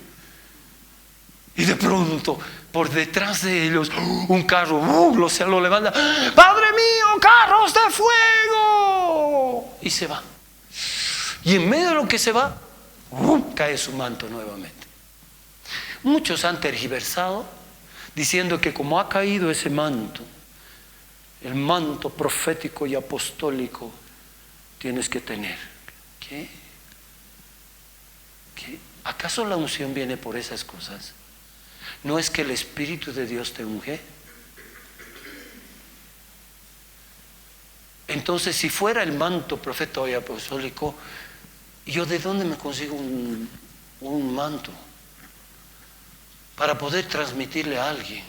S1: Y de pronto, por detrás de ellos, un carro lo levanta. ¡Padre mío, carros de fuego! Y se va. Y en medio de lo que se va, cae su manto nuevamente. Muchos han tergiversado diciendo que como ha caído ese manto, el manto profético y apostólico tienes que tener. ¿Qué? ¿Acaso la unción viene por esas cosas? ¿No es que el Espíritu de Dios te unge? Entonces, si fuera el manto profético y apostólico, ¿yo de dónde me consigo un manto para poder transmitirle a alguien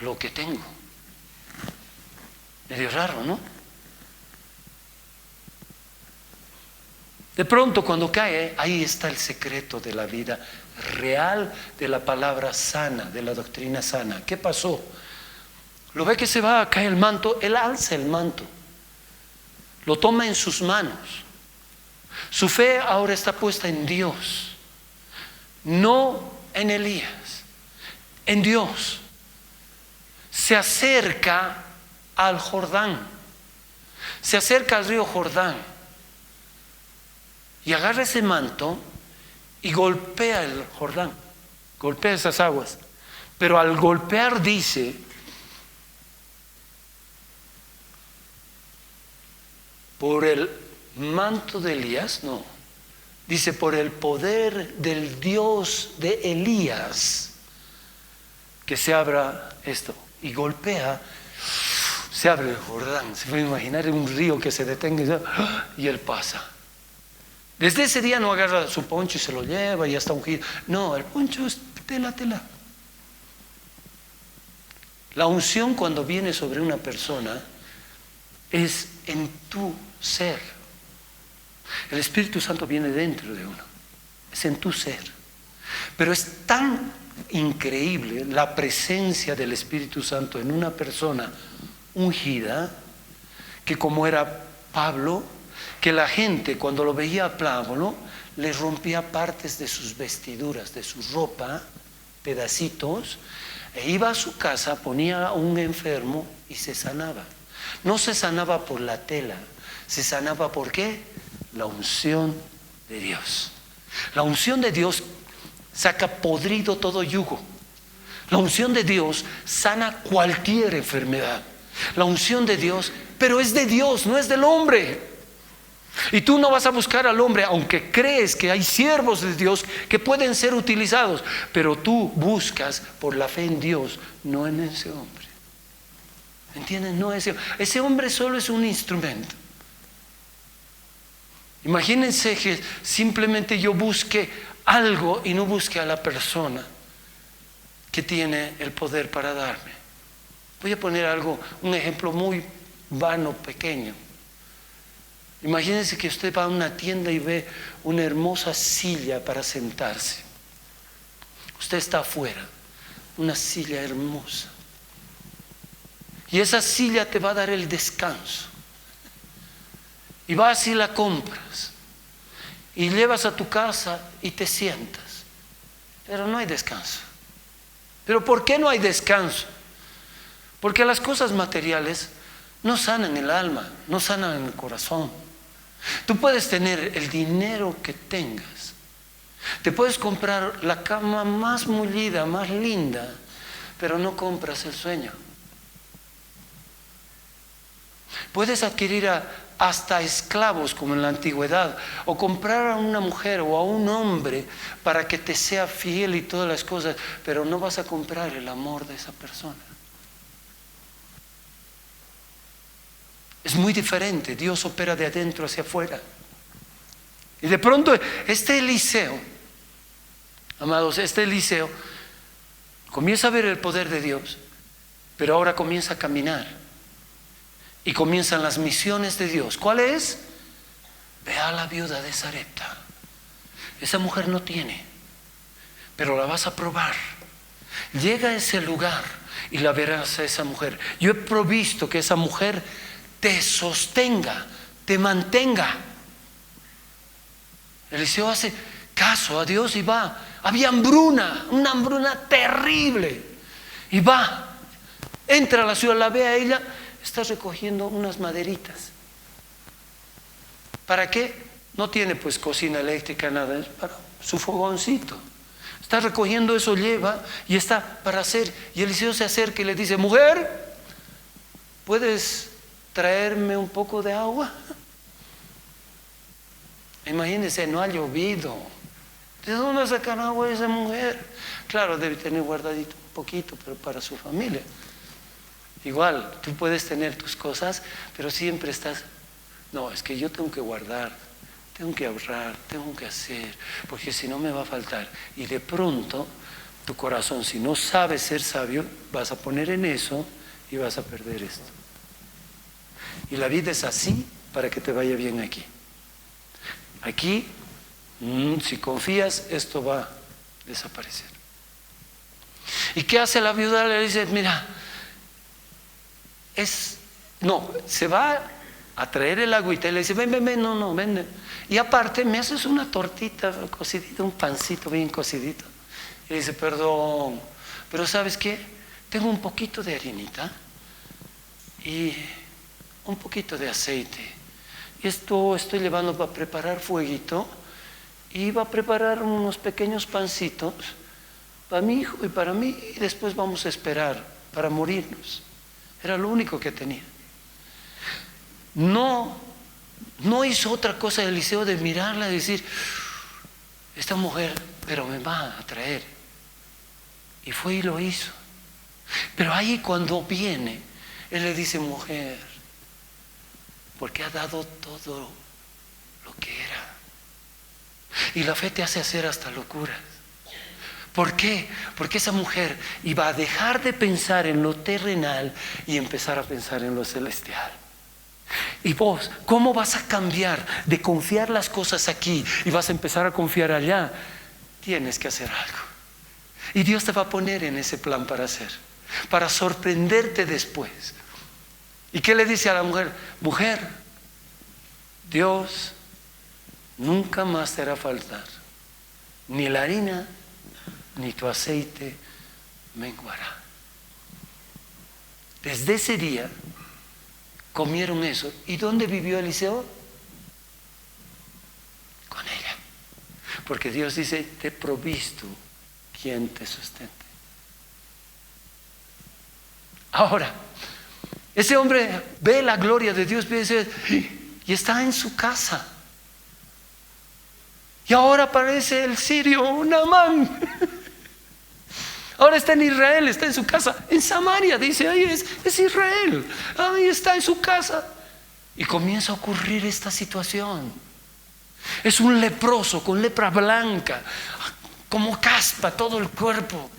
S1: lo que tengo? Medio raro, ¿no? De pronto, cuando cae, ahí está el secreto de la vida real, de la palabra sana, de la doctrina sana. ¿Qué pasó? Lo ve que se va, cae el manto, él alza el manto, lo toma en sus manos. Su fe ahora está puesta en Dios, no en Elías, en Dios. Se acerca al Jordán, se acerca al río Jordán y agarra ese manto y golpea el Jordán, golpea esas aguas. Pero al golpear dice: por el manto de Elías, no, dice por el poder del Dios de Elías, que se abra esto. Y golpea, se abre el Jordán. Se puede imaginar un río que se detenga y él pasa. Desde ese día no agarra su poncho y se lo lleva y ya está ungido. No, el poncho es tela. La unción cuando viene sobre una persona es en tu ser. El Espíritu Santo viene dentro de uno, es en tu ser. Pero es tan increíble la presencia del Espíritu Santo en una persona ungida, que como era Pablo, que la gente cuando lo veía a Pablo le rompía partes de sus vestiduras, de su ropa, pedacitos, e iba a su casa, ponía a un enfermo y se sanaba. No se sanaba por la tela, se sanaba ¿por qué? La unción de Dios. La unción de Dios saca podrido todo yugo. La unción de Dios sana cualquier enfermedad. La unción de Dios, pero es de Dios, no es del hombre. Y tú no vas a buscar al hombre, aunque crees que hay siervos de Dios que pueden ser utilizados, pero tú buscas por la fe en Dios, no en ese hombre. ¿Entienden? No ese hombre solo es un instrumento. Imagínense que simplemente yo busque algo y no busque a la persona que tiene el poder para darme. Voy a poner un ejemplo muy vano, pequeño. Imagínense que usted va a una tienda y ve una hermosa silla para sentarse. Usted está afuera, una silla hermosa. Y esa silla te va a dar el descanso. Y vas y la compras. Y llevas a tu casa y te sientas. Pero no hay descanso. ¿Pero por qué no hay descanso? Porque las cosas materiales no sanan el alma, no sanan el corazón. Tú puedes tener el dinero que tengas, te puedes comprar la cama más mullida, más linda, pero no compras el sueño. Puedes adquirir hasta esclavos como en la antigüedad, o comprar a una mujer o a un hombre para que te sea fiel y todas las cosas, pero no vas a comprar el amor de esa persona. Es muy diferente. Dios opera de adentro hacia afuera. Y de pronto este Eliseo, amados, este Eliseo comienza a ver el poder de Dios, pero ahora comienza a caminar y comienzan las misiones de Dios. ¿Cuál es? Ve a la viuda de Sarepta. Esa mujer no tiene, pero la vas a probar. Llega a ese lugar y la verás a esa mujer. Yo he provisto que esa mujer te sostenga, te mantenga. Eliseo hace caso a Dios y va. Había hambruna, una hambruna terrible. Y va, entra a la ciudad, la ve a ella, está recogiendo unas maderitas. ¿Para qué? No tiene pues cocina eléctrica, nada, es para su fogoncito. Está recogiendo eso, lleva y está para hacer. Y Eliseo se acerca y le dice: mujer, ¿puedes traerme un poco de agua? Imagínense, no ha llovido. ¿De dónde sacar agua esa mujer? Claro, debe tener guardadito un poquito, pero para su familia. Igual, tú puedes tener tus cosas, pero siempre estás, no, es que yo tengo que guardar, tengo que ahorrar, tengo que hacer, porque si no me va a faltar. Y de pronto, tu corazón, si no sabes ser sabio, vas a poner en eso y vas a perder esto. Y la vida es así para que te vaya bien aquí. Aquí, si confías, esto va a desaparecer. ¿Y qué hace la viuda? Le dice: mira, se va a traer el agüita y le dice: ven, ven. Y aparte me haces una tortita cocidita, un pancito bien cocidito. Y le dice: perdón, pero ¿sabes qué? Tengo un poquito de harinita y un poquito de aceite. Y esto estoy llevando para preparar fueguito. Y va a preparar unos pequeños pancitos para mi hijo y para mí. Y después vamos a esperar para morirnos. Era lo único que tenía. No hizo otra cosa Eliseo de mirarla y decir: esta mujer, pero me va a traer. Y fue y lo hizo. Pero ahí cuando viene Él le dice: mujer, porque ha dado todo lo que era. Y la fe te hace hacer hasta locuras. ¿Por qué? Porque esa mujer iba a dejar de pensar en lo terrenal y empezar a pensar en lo celestial. Y vos, ¿cómo vas a cambiar de confiar las cosas aquí y vas a empezar a confiar allá? Tienes que hacer algo. Y Dios te va a poner en ese plan para hacer, para sorprenderte después. ¿Y qué le dice a la mujer? Mujer, Dios nunca más te hará faltar ni la harina ni tu aceite menguará. Desde ese día comieron eso. ¿Y dónde vivió Eliseo? Con ella. Porque Dios dice: te he provisto quien te sustente. Ahora, ese hombre ve la gloria de Dios y está en su casa. Y ahora aparece el sirio Naamán. Ahora está en Israel, está en su casa, en Samaria, dice: ahí es Israel, ahí está en su casa. Y comienza a ocurrir esta situación. Es un leproso con lepra blanca, como caspa todo el cuerpo,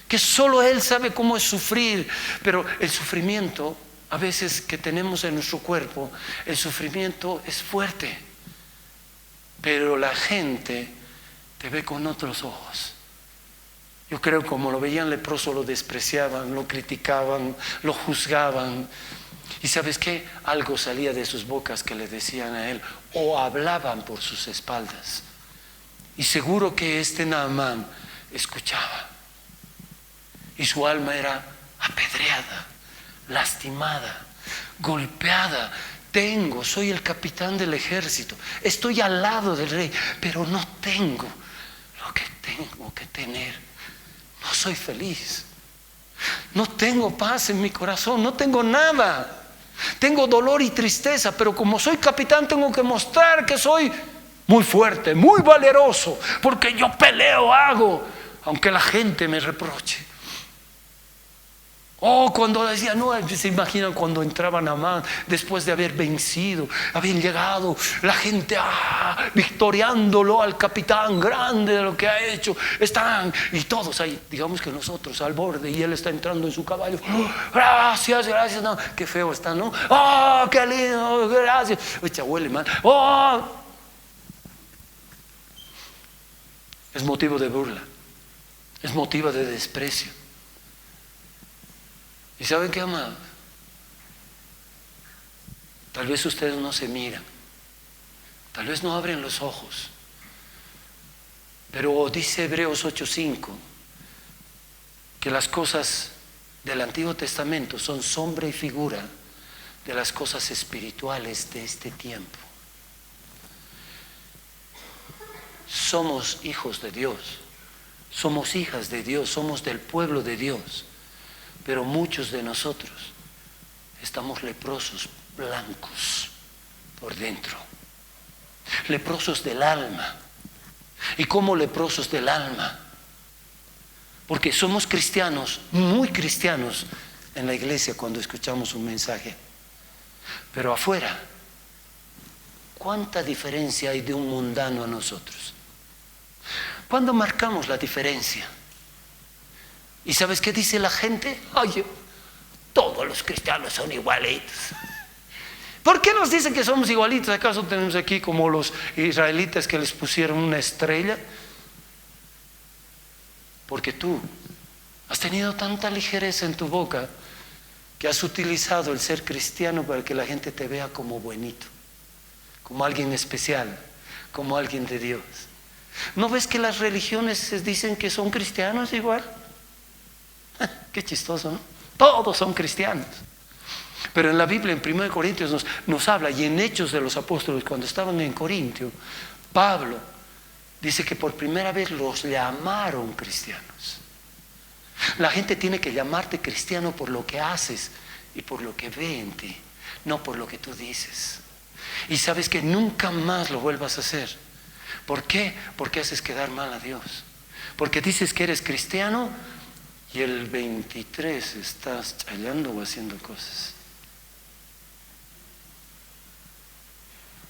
S1: que solo él sabe cómo es sufrir. Pero el sufrimiento a veces que tenemos en nuestro cuerpo, el sufrimiento es fuerte, pero la gente te ve con otros ojos. Yo creo que como lo veían leproso, lo despreciaban, lo criticaban, lo juzgaban. Y ¿sabes qué? Algo salía de sus bocas que le decían a él, o hablaban por sus espaldas. Y seguro que este Naamán escuchaba. Y su alma era apedreada, lastimada, golpeada. Soy el capitán del ejército, estoy al lado del rey, pero no tengo lo que tengo que tener. No soy feliz, no tengo paz en mi corazón, no tengo nada. Tengo dolor y tristeza, pero como soy capitán tengo que mostrar que soy muy fuerte, muy valeroso, porque yo peleo, hago, aunque la gente me reproche. Cuando decía, no, se imaginan cuando entraba Naamán después de haber vencido, habían llegado, la gente victoriándolo al capitán grande de lo que ha hecho, están, y todos ahí, digamos que nosotros al borde, y él está entrando en su caballo. Gracias, no, qué feo está, ¿no? Qué lindo, gracias. Huele mal. Es motivo de burla, es motivo de desprecio. ¿Y saben qué, amados? Tal vez ustedes no se miran, tal vez no abren los ojos, pero dice Hebreos 8:5 que las cosas del Antiguo Testamento son sombra y figura de las cosas espirituales de este tiempo. Somos hijos de Dios, somos hijas de Dios, somos del pueblo de Dios. Pero muchos de nosotros estamos leprosos, blancos por dentro, leprosos del alma. ¿Y cómo leprosos del alma? Porque somos cristianos, muy cristianos en la iglesia cuando escuchamos un mensaje, pero afuera, ¿cuánta diferencia hay de un mundano a nosotros? ¿Cuándo marcamos la diferencia? ¿Y sabes qué dice la gente? Oye, todos los cristianos son igualitos. ¿Por qué nos dicen que somos igualitos? ¿Acaso tenemos aquí como los israelitas que les pusieron una estrella? Porque tú has tenido tanta ligereza en tu boca que has utilizado el ser cristiano para que la gente te vea como buenito, como alguien especial, como alguien de Dios. ¿No ves que las religiones dicen que son cristianos igual? Qué chistoso, ¿no? Todos son cristianos. Pero en la Biblia, en 1 Corintios nos habla, y en Hechos de los Apóstoles, cuando estaban en Corintio, Pablo dice que por primera vez los llamaron cristianos. La gente tiene que llamarte cristiano por lo que haces y por lo que ve en ti, no por lo que tú dices. Y sabes que nunca más lo vuelvas a hacer. ¿Por qué? Porque haces quedar mal a Dios. Porque dices que eres cristiano y el 23 estás chayando o haciendo cosas.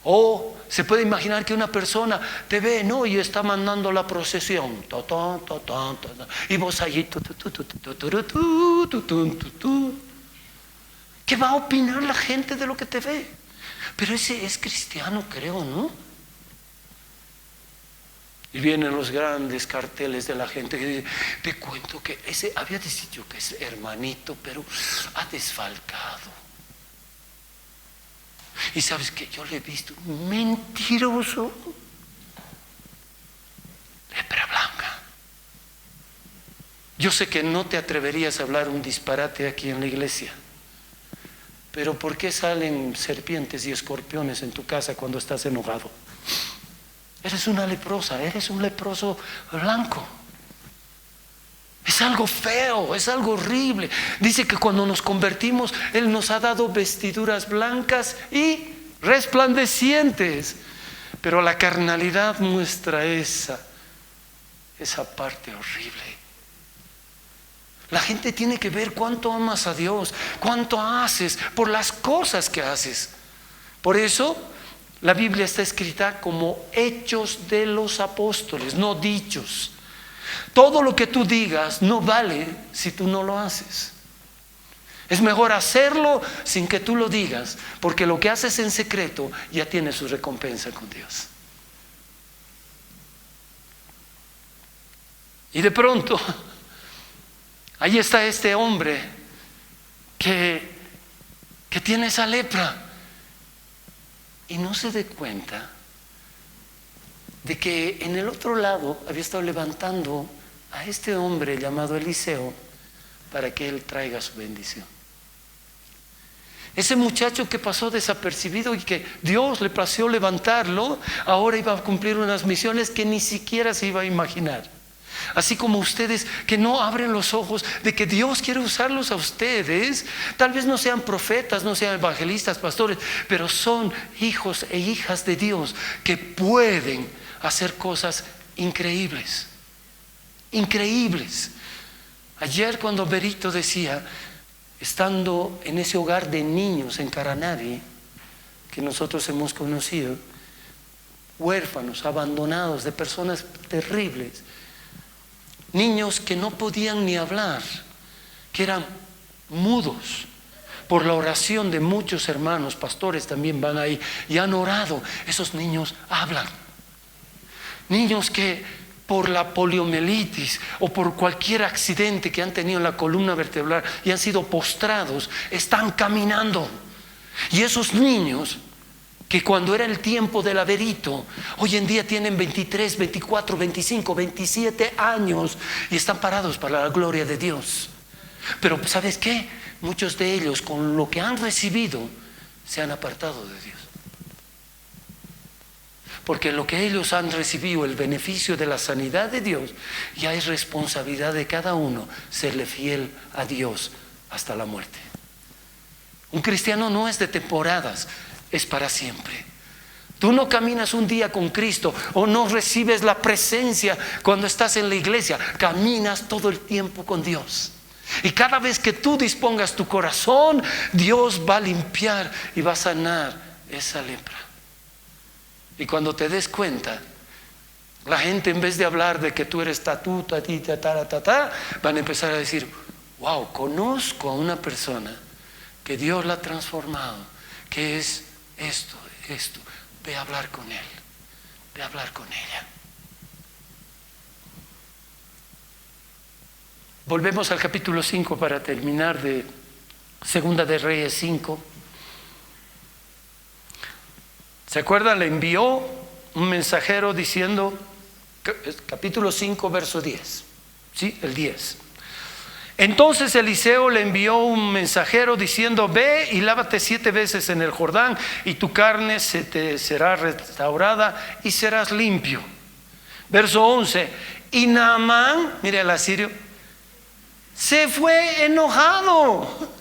S1: O se puede imaginar que una persona te ve, ¿no? Y está mandando la procesión. Y vos allí. ¿Qué va a opinar la gente de lo que te ve? Pero ese es cristiano, creo, ¿no? Y vienen los grandes carteles de la gente que dice, te cuento que ese había dicho que es hermanito, pero ha desfalcado. Y sabes que yo le he visto mentiroso, lepra blanca. Yo sé que no te atreverías a hablar un disparate aquí en la iglesia, pero ¿por qué salen serpientes y escorpiones en tu casa cuando estás enojado? Eres una leprosa, eres un leproso blanco. Es algo feo, es algo horrible. Dice que cuando nos convertimos, Él nos ha dado vestiduras blancas y resplandecientes. Pero la carnalidad muestra esa parte horrible. La gente tiene que ver cuánto amas a Dios, cuánto haces por las cosas que haces. Por eso la Biblia está escrita como hechos de los apóstoles, no dichos. Todo lo que tú digas no vale si tú no lo haces. Es mejor hacerlo sin que tú lo digas, porque lo que haces en secreto ya tiene su recompensa con Dios. Y de pronto, ahí está este hombre que tiene esa lepra y no se dé cuenta de que en el otro lado había estado levantando a este hombre llamado Eliseo para que él traiga su bendición. Ese muchacho que pasó desapercibido y que Dios le plació levantarlo, ahora iba a cumplir unas misiones que ni siquiera se iba a imaginar. Así como ustedes que no abren los ojos de que Dios quiere usarlos a ustedes, tal vez no sean profetas, no sean evangelistas, pastores, pero son hijos e hijas de Dios que pueden hacer cosas increíbles, increíbles. Ayer cuando Berito decía, estando en ese hogar de niños en Caranavi, que nosotros hemos conocido, huérfanos, abandonados, de personas terribles, niños que no podían ni hablar, que eran mudos. Por la oración de muchos hermanos, pastores también van ahí y han orado. Esos niños hablan. Niños que por la poliomielitis o por cualquier accidente que han tenido en la columna vertebral y han sido postrados, están caminando. Y esos niños que cuando era el tiempo del Averito, hoy en día tienen 23, 24, 25, 27 años y están parados para la gloria de Dios. Pero ¿sabes qué? Muchos de ellos con lo que han recibido se han apartado de Dios. Porque lo que ellos han recibido, el beneficio de la sanidad de Dios, ya es responsabilidad de cada uno serle fiel a Dios hasta la muerte. Un cristiano no es de temporadas, es para siempre. Tú no caminas un día con Cristo o no recibes la presencia cuando estás en la iglesia, caminas todo el tiempo con Dios. Y cada vez que tú dispongas tu corazón, Dios va a limpiar y va a sanar esa lepra. Y cuando te des cuenta, la gente en vez de hablar de que tú eres tatú, tatita, taratata, van a empezar a decir, wow, conozco a una persona que Dios la ha transformado, que es esto, ve a hablar con él, ve a hablar con ella. Volvemos al capítulo 5 para terminar de Segunda de Reyes 5. ¿Se acuerdan? Le envió un mensajero diciendo, capítulo 5, verso 10, ¿sí? El 10. Entonces Eliseo le envió un mensajero diciendo, ve y lávate 7 veces en el Jordán y tu carne se te será restaurada y serás limpio. Verso 11. Y Naamán, mire el asirio, se fue enojado.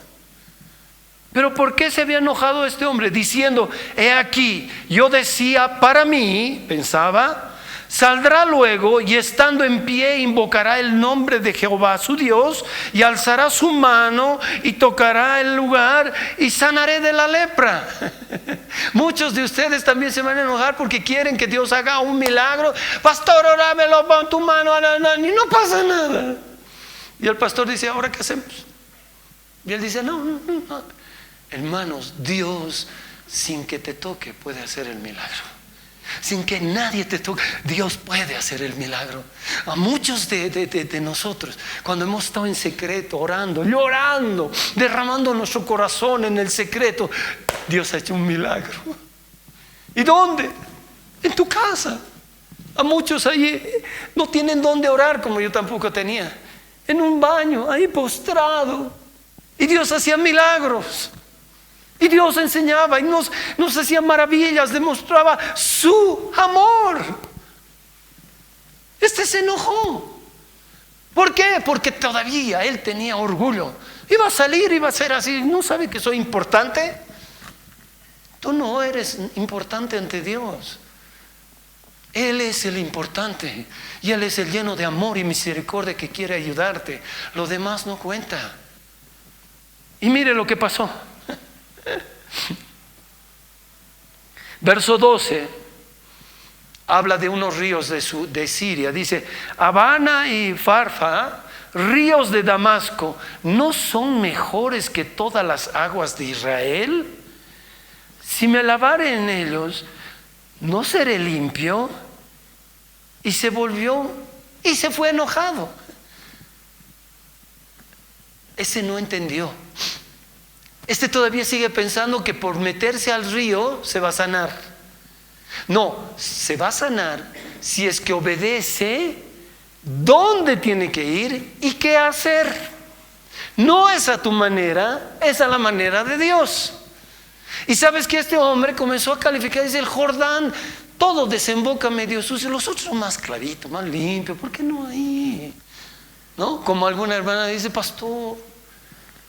S1: Pero ¿por qué se había enojado este hombre? Diciendo, he aquí, yo decía para mí, pensaba, Saldrá luego y estando en pie invocará el nombre de Jehová su Dios y alzará su mano y tocará el lugar y sanaré de la lepra. Muchos de ustedes también se van a enojar porque quieren que Dios haga un milagro. Pastor, orámelo, pon tu mano, y no pasa nada. Y el pastor dice, ¿ahora qué hacemos? Y él dice, no. Hermanos, Dios sin que te toque puede hacer el milagro. Sin que nadie te toque, Dios puede hacer el milagro. A muchos de nosotros, cuando hemos estado en secreto, orando, llorando, derramando nuestro corazón en el secreto, Dios ha hecho un milagro. ¿Y dónde? En tu casa. A muchos ahí no tienen dónde orar, como yo tampoco tenía. En un baño, ahí postrado. Y Dios hacía milagros. Y Dios enseñaba y nos hacía maravillas, demostraba su amor. Este se enojó. ¿Por qué? Porque todavía él tenía orgullo. Iba a salir, iba a ser así. ¿No sabe que soy importante? Tú no eres importante ante Dios. Él es el importante. Y Él es el lleno de amor y misericordia que quiere ayudarte. Lo demás no cuenta. Y mire lo que pasó. Verso 12 habla de unos ríos de Siria. Dice, Habana y Farfa, ríos de Damasco, ¿no son mejores que todas las aguas de Israel? Si me lavare en ellos, ¿no seré limpio? Y se volvió y se fue enojado. Ese no entendió. Este todavía sigue pensando que por meterse al río se va a sanar. No, se va a sanar si es que obedece dónde tiene que ir y qué hacer. No es a tu manera, es a la manera de Dios. Y sabes que este hombre comenzó a calificar, dice, el Jordán, todo desemboca medio sucio, los otros son más claritos, más limpios, ¿por qué no ahí? ¿No? Como alguna hermana dice, pastor,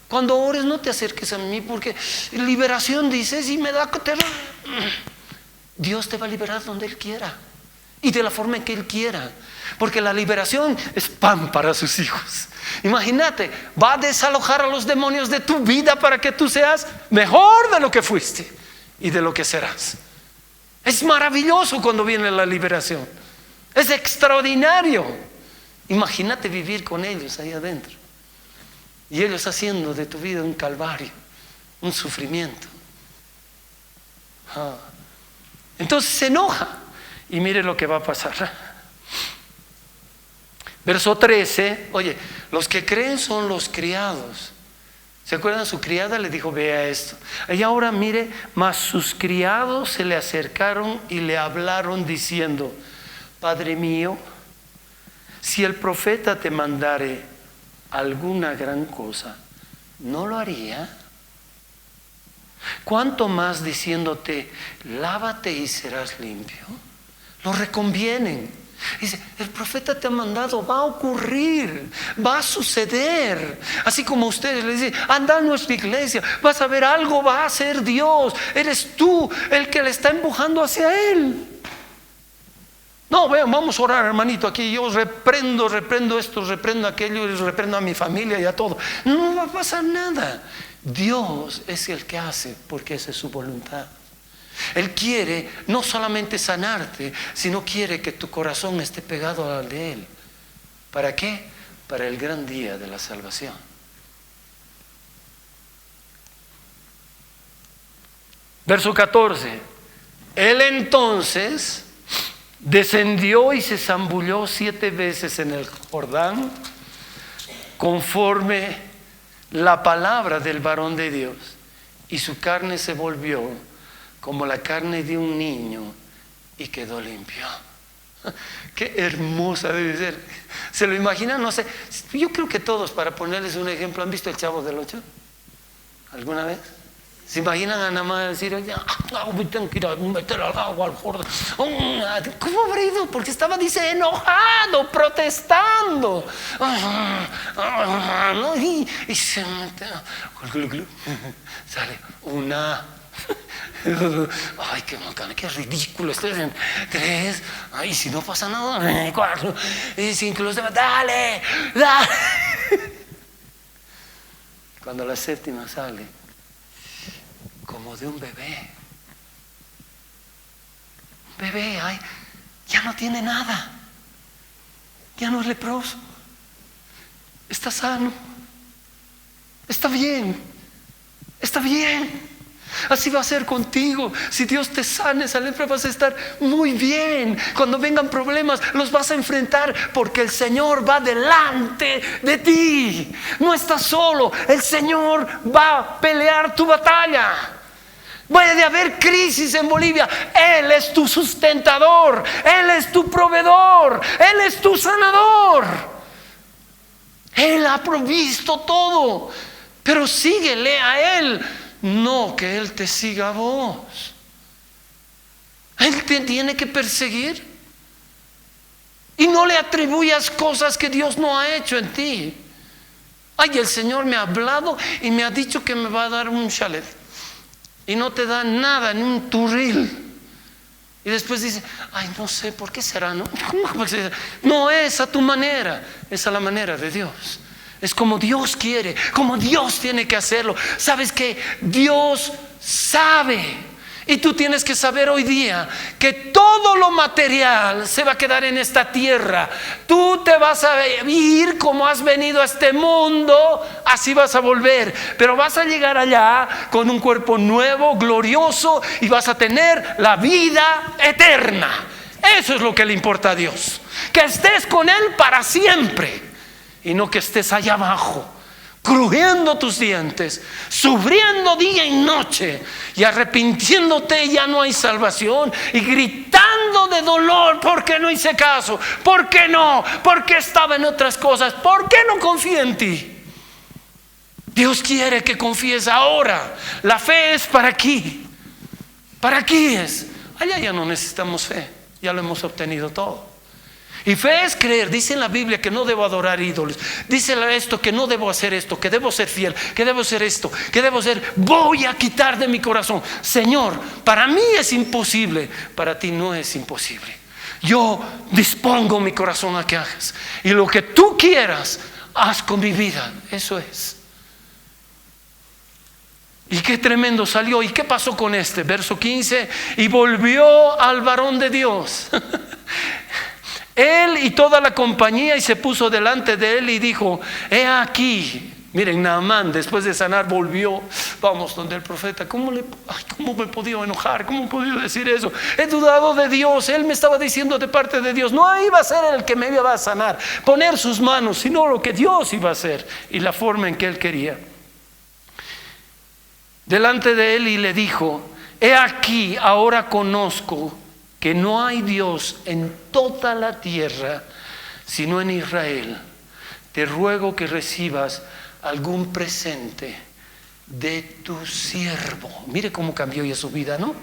S1: cuando ores no te acerques a mí porque liberación dices y me da que Dios te va a liberar donde Él quiera y de la forma en que Él quiera, porque la liberación es pan para sus hijos. Imagínate, va a desalojar a los demonios de tu vida para que tú seas mejor de lo que fuiste y de lo que serás. Es maravilloso cuando viene la liberación, es extraordinario. Imagínate vivir con ellos ahí adentro y ellos haciendo de tu vida un calvario, un sufrimiento. Entonces se enoja y mire lo que va a pasar. Verso 13, oye, los que creen son los criados. ¿Se acuerdan? Su criada le dijo, vea esto. Y ahora mire, mas sus criados se le acercaron y le hablaron diciendo, Padre mío, si el profeta te mandare alguna gran cosa, ¿no lo haría? ¿Cuánto más diciéndote, lávate y serás limpio? Lo reconvienen. Dice, el profeta te ha mandado, va a ocurrir, va a suceder. Así como ustedes le dicen, anda a nuestra iglesia, vas a ver algo, va a hacer Dios. Eres tú el que le está empujando hacia Él. No, vean, vamos a orar, hermanito, aquí yo reprendo esto, reprendo aquello, y reprendo a mi familia y a todo. No va a pasar nada. Dios es el que hace porque esa es su voluntad. Él quiere no solamente sanarte, sino quiere que tu corazón esté pegado al de Él. ¿Para qué? Para el gran día de la salvación. Verso 14. Él entonces descendió y se zambulló 7 veces en el Jordán, conforme la palabra del varón de Dios, y su carne se volvió como la carne de un niño y quedó limpio. Qué hermosa debe ser. ¿Se lo imaginan? No sé, yo creo que todos, para ponerles un ejemplo, ¿han visto El Chavo del Ocho? ¿Alguna vez? ¿Se imaginan a nada más decir, tengo que ir a meter al agua al Jordán? ¿Cómo habrá ido? Porque estaba, dice, enojado, protestando. Y se mete, sale una. Ay, qué macana, qué ridículo. 3, ay, si no pasa nada, 4, y 5, los demás, dale. Cuando la séptima sale, como de un bebé. Bebé, ay, ya no tiene nada. Ya no es leproso. Está sano. Está bien. Está bien. Así va a ser contigo. Si Dios te sana esa lepra, vas a estar muy bien. Cuando vengan problemas, los vas a enfrentar, porque el Señor va delante de ti. No estás solo. El Señor va a pelear tu batalla. Puede haber crisis en Bolivia. Él es tu sustentador. Él es tu proveedor. Él es tu sanador. Él ha provisto todo. Pero síguele a Él, no que Él te siga a vos. Él te tiene que perseguir. Y no le atribuyas cosas que Dios no ha hecho en ti. Ay, el Señor me ha hablado y me ha dicho que me va a dar un chalet. Y no te da nada, ni un turril. Y después dice, ay, no sé, ¿por qué será? No es a tu manera, es a la manera de Dios. Es como Dios quiere, como Dios tiene que hacerlo. ¿Sabes qué? Dios sabe. Y tú tienes que saber hoy día que todo lo material se va a quedar en esta tierra. Tú te vas a ir como has venido a este mundo, así vas a volver. Pero vas a llegar allá con un cuerpo nuevo, glorioso, y vas a tener la vida eterna. Eso es lo que le importa a Dios. Que estés con Él para siempre. Y no que estés allá abajo, crujiendo tus dientes, sufriendo día y noche, y arrepintiéndote, ya no hay salvación, y gritando de dolor porque no hice caso, porque no, porque estaba en otras cosas, porque no confío en ti. Dios quiere que confíes ahora. La fe es para aquí. Para aquí es. Allá ya no necesitamos fe, ya lo hemos obtenido todo. Y fe es creer. Dice en la Biblia que no debo adorar ídolos. Dice esto, que no debo hacer esto, que debo ser fiel, que debo ser esto, que debo ser. Voy a quitar de mi corazón, Señor, para mí es imposible, para ti no es imposible. Yo dispongo mi corazón a que hagas, y lo que tú quieras, haz con mi vida. Eso es. Y qué tremendo salió. ¿Y qué pasó con este? Verso 15. Y volvió al varón de Dios, él y toda la compañía, y se puso delante de él y dijo, he aquí. Miren, Naamán, después de sanar, volvió. Vamos donde el profeta. ¿Cómo me he podido enojar? ¿Cómo he podido decir eso? He dudado de Dios. Él me estaba diciendo de parte de Dios. No iba a ser el que me iba a sanar, poner sus manos, sino lo que Dios iba a hacer y la forma en que él quería. Delante de él, y le dijo, he aquí, ahora conozco que no hay Dios en toda la tierra sino en Israel. Te ruego que recibas algún presente de tu siervo. Mire cómo cambió ya su vida, ¿no?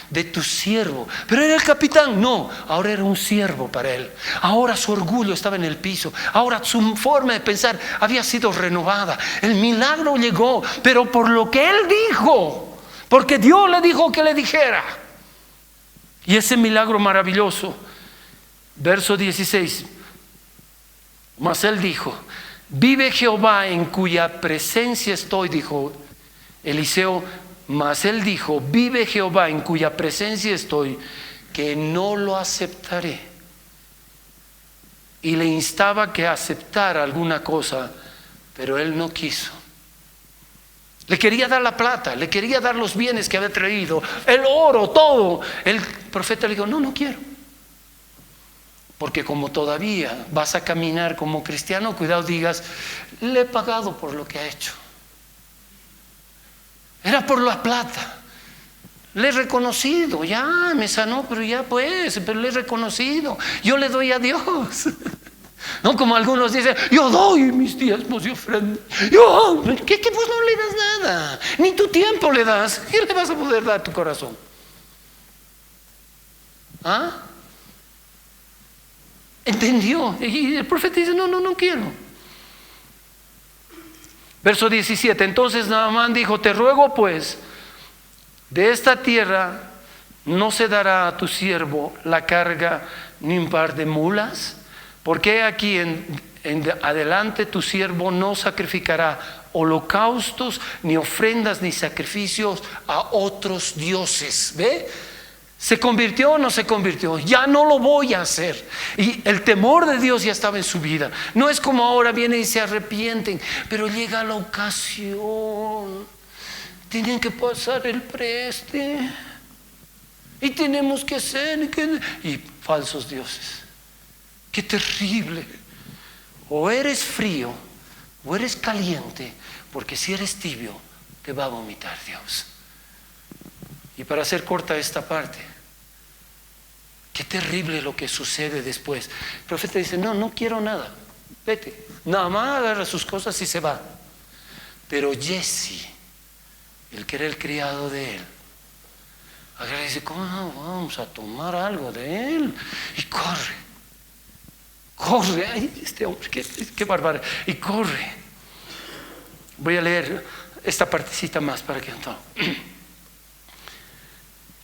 S1: De tu siervo. Pero era el capitán, no, ahora era un siervo para él. Ahora su orgullo estaba en el piso. Ahora su forma de pensar había sido renovada. El milagro llegó, pero por lo que él dijo, porque Dios le dijo que le dijera. Y ese milagro maravilloso, verso 16, mas él dijo, vive Jehová en cuya presencia estoy, dijo Eliseo, mas él dijo, vive Jehová en cuya presencia estoy, que no lo aceptaré. Y le instaba que aceptara alguna cosa, pero él no quiso. Le quería dar la plata, le quería dar los bienes que había traído, el oro, todo. El profeta le dijo, no quiero. Porque como todavía vas a caminar como cristiano, cuidado digas, le he pagado por lo que ha hecho. Era por la plata. Le he reconocido, ya me sanó, pero le he reconocido. Yo le doy a Dios. No como algunos dicen, yo doy mis diezmos y ofrendas. ¿Qué pues no le das nada? Ni tu tiempo le das. ¿Qué le vas a poder dar tu corazón? ¿Ah? ¿Entendió? Y el profeta dice, no quiero. Verso 17, entonces Naamán dijo, te ruego pues de esta tierra no se dará a tu siervo la carga ni un par de mulas, porque aquí en adelante tu siervo no sacrificará holocaustos, ni ofrendas, ni sacrificios a otros dioses. ¿Ve? ¿Se convirtió o no se convirtió? Ya no lo voy a hacer. Y el temor de Dios ya estaba en su vida. No es como ahora vienen y se arrepienten, pero llega la ocasión. Tienen que pasar el preste. Y tenemos que ser. Y falsos dioses. Qué terrible. O eres frío o eres caliente, porque si eres tibio te va a vomitar Dios. Y para hacer corta esta parte, qué terrible lo que sucede después. El profeta dice: no quiero nada, vete. Nada más agarra sus cosas y se va. Pero Jesse, el que era el criado de él, agarra y dice: ¿cómo no vamos a tomar algo de él? Y corre. Ay, este hombre, qué bárbaro. Y corre. Voy a leer esta partecita más para que no.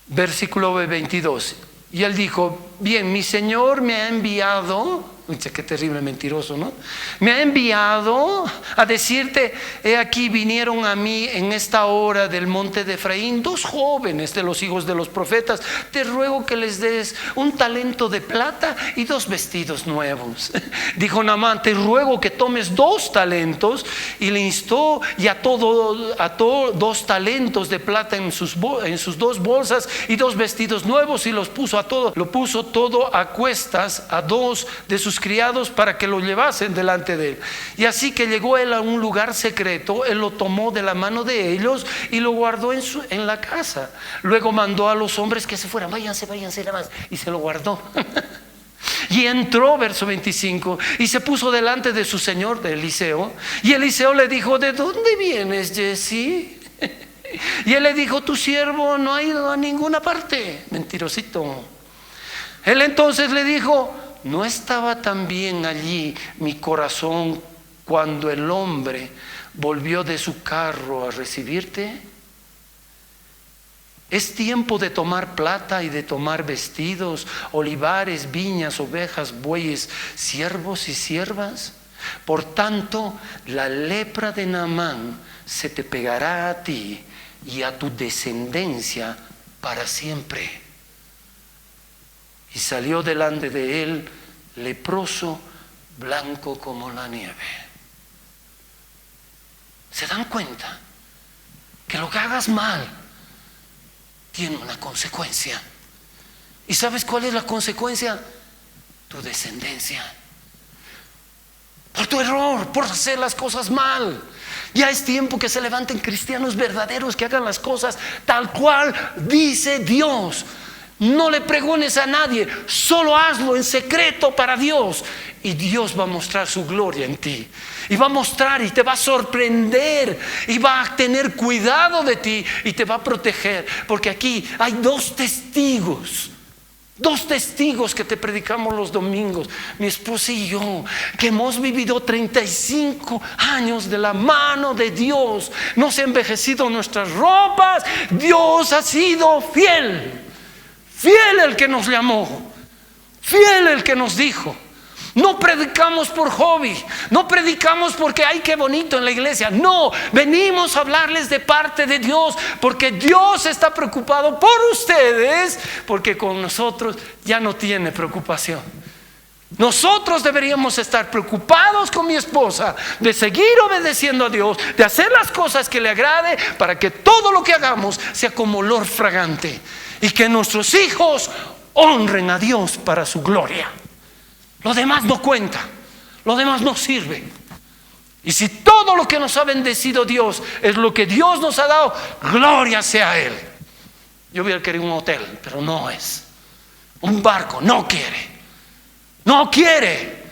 S1: Versículo 22. Y él dijo: bien, mi Señor me ha enviado. Qué terrible mentiroso, ¿no? Me ha enviado a decirte: he aquí vinieron a mí en esta hora del monte de Efraín 2 jóvenes de los hijos de los profetas. Te ruego que les des un talento de plata y 2 vestidos nuevos. Dijo Naamán: te ruego que tomes 2 talentos. Y le instó y ató 2 talentos de plata en sus 2 bolsas y 2 vestidos nuevos, y lo puso todo a cuestas a 2 de sus criados para que lo llevasen delante de él. Y así que llegó él a un lugar secreto, él lo tomó de la mano de ellos y lo guardó en la casa. Luego mandó a los hombres que se fueran: váyanse nada más, y se lo guardó. Y entró, verso 25, y se puso delante de su señor, de Eliseo. Y Eliseo le dijo: ¿de dónde vienes, Jesse? Y él le dijo: tu siervo no ha ido a ninguna parte. Mentirosito. Él entonces le dijo: ¿no estaba también allí mi corazón cuando el hombre volvió de su carro a recibirte? Es tiempo de tomar plata y de tomar vestidos, olivares, viñas, ovejas, bueyes, siervos y siervas. Por tanto, la lepra de Naamán se te pegará a ti y a tu descendencia para siempre. Y salió delante de él leproso, blanco como la nieve. ¿Se dan cuenta? Que lo que hagas mal tiene una consecuencia. ¿Y sabes cuál es la consecuencia? Tu descendencia. Por tu error, por hacer las cosas mal. Ya es tiempo que se levanten cristianos verdaderos, que hagan las cosas tal cual dice Dios. No le pregones a nadie, solo hazlo en secreto para Dios, y Dios va a mostrar su gloria en ti, y va a mostrar y te va a sorprender, y va a tener cuidado de ti y te va a proteger. Porque aquí hay 2 testigos que te predicamos los domingos, mi esposa y yo, que hemos vivido 35 años de la mano de Dios. No se han envejecido nuestras ropas. Dios ha sido fiel. Fiel el que nos llamó, fiel el que nos dijo. No predicamos por hobby, no predicamos porque ay, qué bonito en la iglesia. No, venimos a hablarles de parte de Dios, porque Dios está preocupado por ustedes, porque con nosotros ya no tiene preocupación. Nosotros deberíamos estar preocupados con mi esposa de seguir obedeciendo a Dios, de hacer las cosas que le agrade, para que todo lo que hagamos sea como olor fragante y que nuestros hijos honren a Dios para su gloria. Lo demás no cuenta, lo demás no sirve. Y si todo lo que nos ha bendecido Dios es lo que Dios nos ha dado, gloria sea a Él. Yo hubiera querido un hotel, pero no es. Un barco, no quiere. No quiere,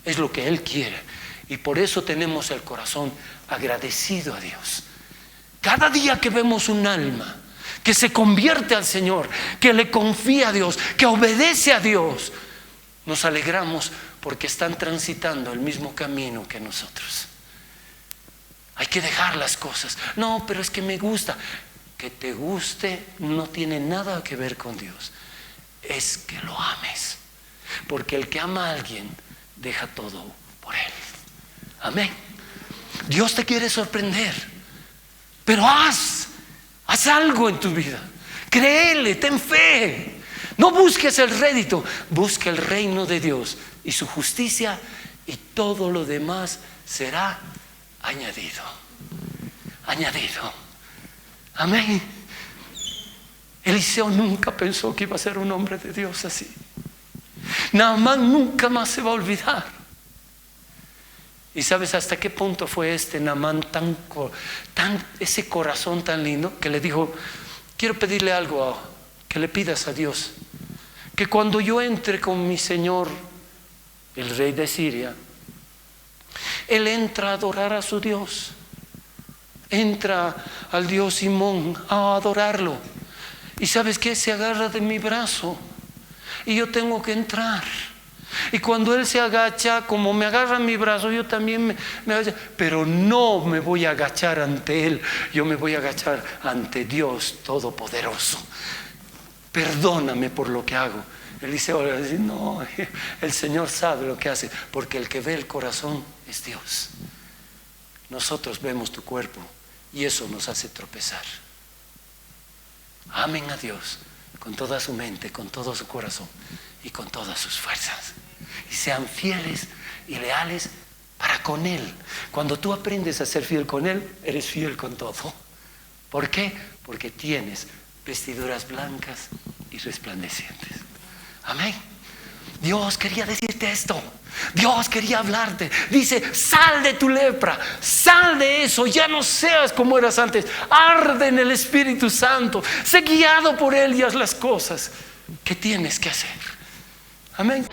S1: es lo que Él quiere. Y por eso tenemos el corazón agradecido a Dios. Cada día que vemos un alma que se convierte al Señor, que le confía a Dios, que obedece a Dios, nos alegramos porque están transitando el mismo camino que nosotros. Hay que dejar las cosas. No, pero es que me gusta. que te guste no tiene nada que ver con Dios. Es que lo ames. Porque el que ama a alguien deja todo por él. Amén. Dios te quiere sorprender, pero haz algo en tu vida. Créele, ten fe. No busques el rédito, busca el reino de Dios y su justicia, y todo lo demás será añadido. Añadido. Amén. Eliseo nunca pensó que iba a ser un hombre de Dios así. Naamán nunca más se va a olvidar. ¿Y sabes hasta qué punto fue Naamán tan ese corazón tan lindo, que le dijo: quiero pedirle algo, que le pidas a Dios, que cuando yo entre con mi señor, el rey de Siria, él entra a adorar a su Dios, entra al Dios Simón a adorarlo, y ¿sabes qué? Se agarra de mi brazo y yo tengo que entrar. Y cuando él se agacha, como me agarra mi brazo, yo también me agacho. Pero no me voy a agachar ante él, yo me voy a agachar ante Dios Todopoderoso. Perdóname por lo que hago. Eliseo le dice: no, el Señor sabe lo que hace, porque el que ve el corazón es Dios. Nosotros vemos tu cuerpo y eso nos hace tropezar. Amen a Dios con toda su mente, con todo su corazón y con todas sus fuerzas, y sean fieles y leales para con Él. Cuando tú aprendes a ser fiel con Él, eres fiel con todo. ¿Por qué? Porque tienes vestiduras blancas y resplandecientes. Amén. Dios quería decirte esto. Dios quería hablarte. Dice: sal de tu lepra, sal de eso, ya no seas como eras antes. Arde en el Espíritu Santo, sé guiado por Él y haz las cosas que tienes que hacer. Amén.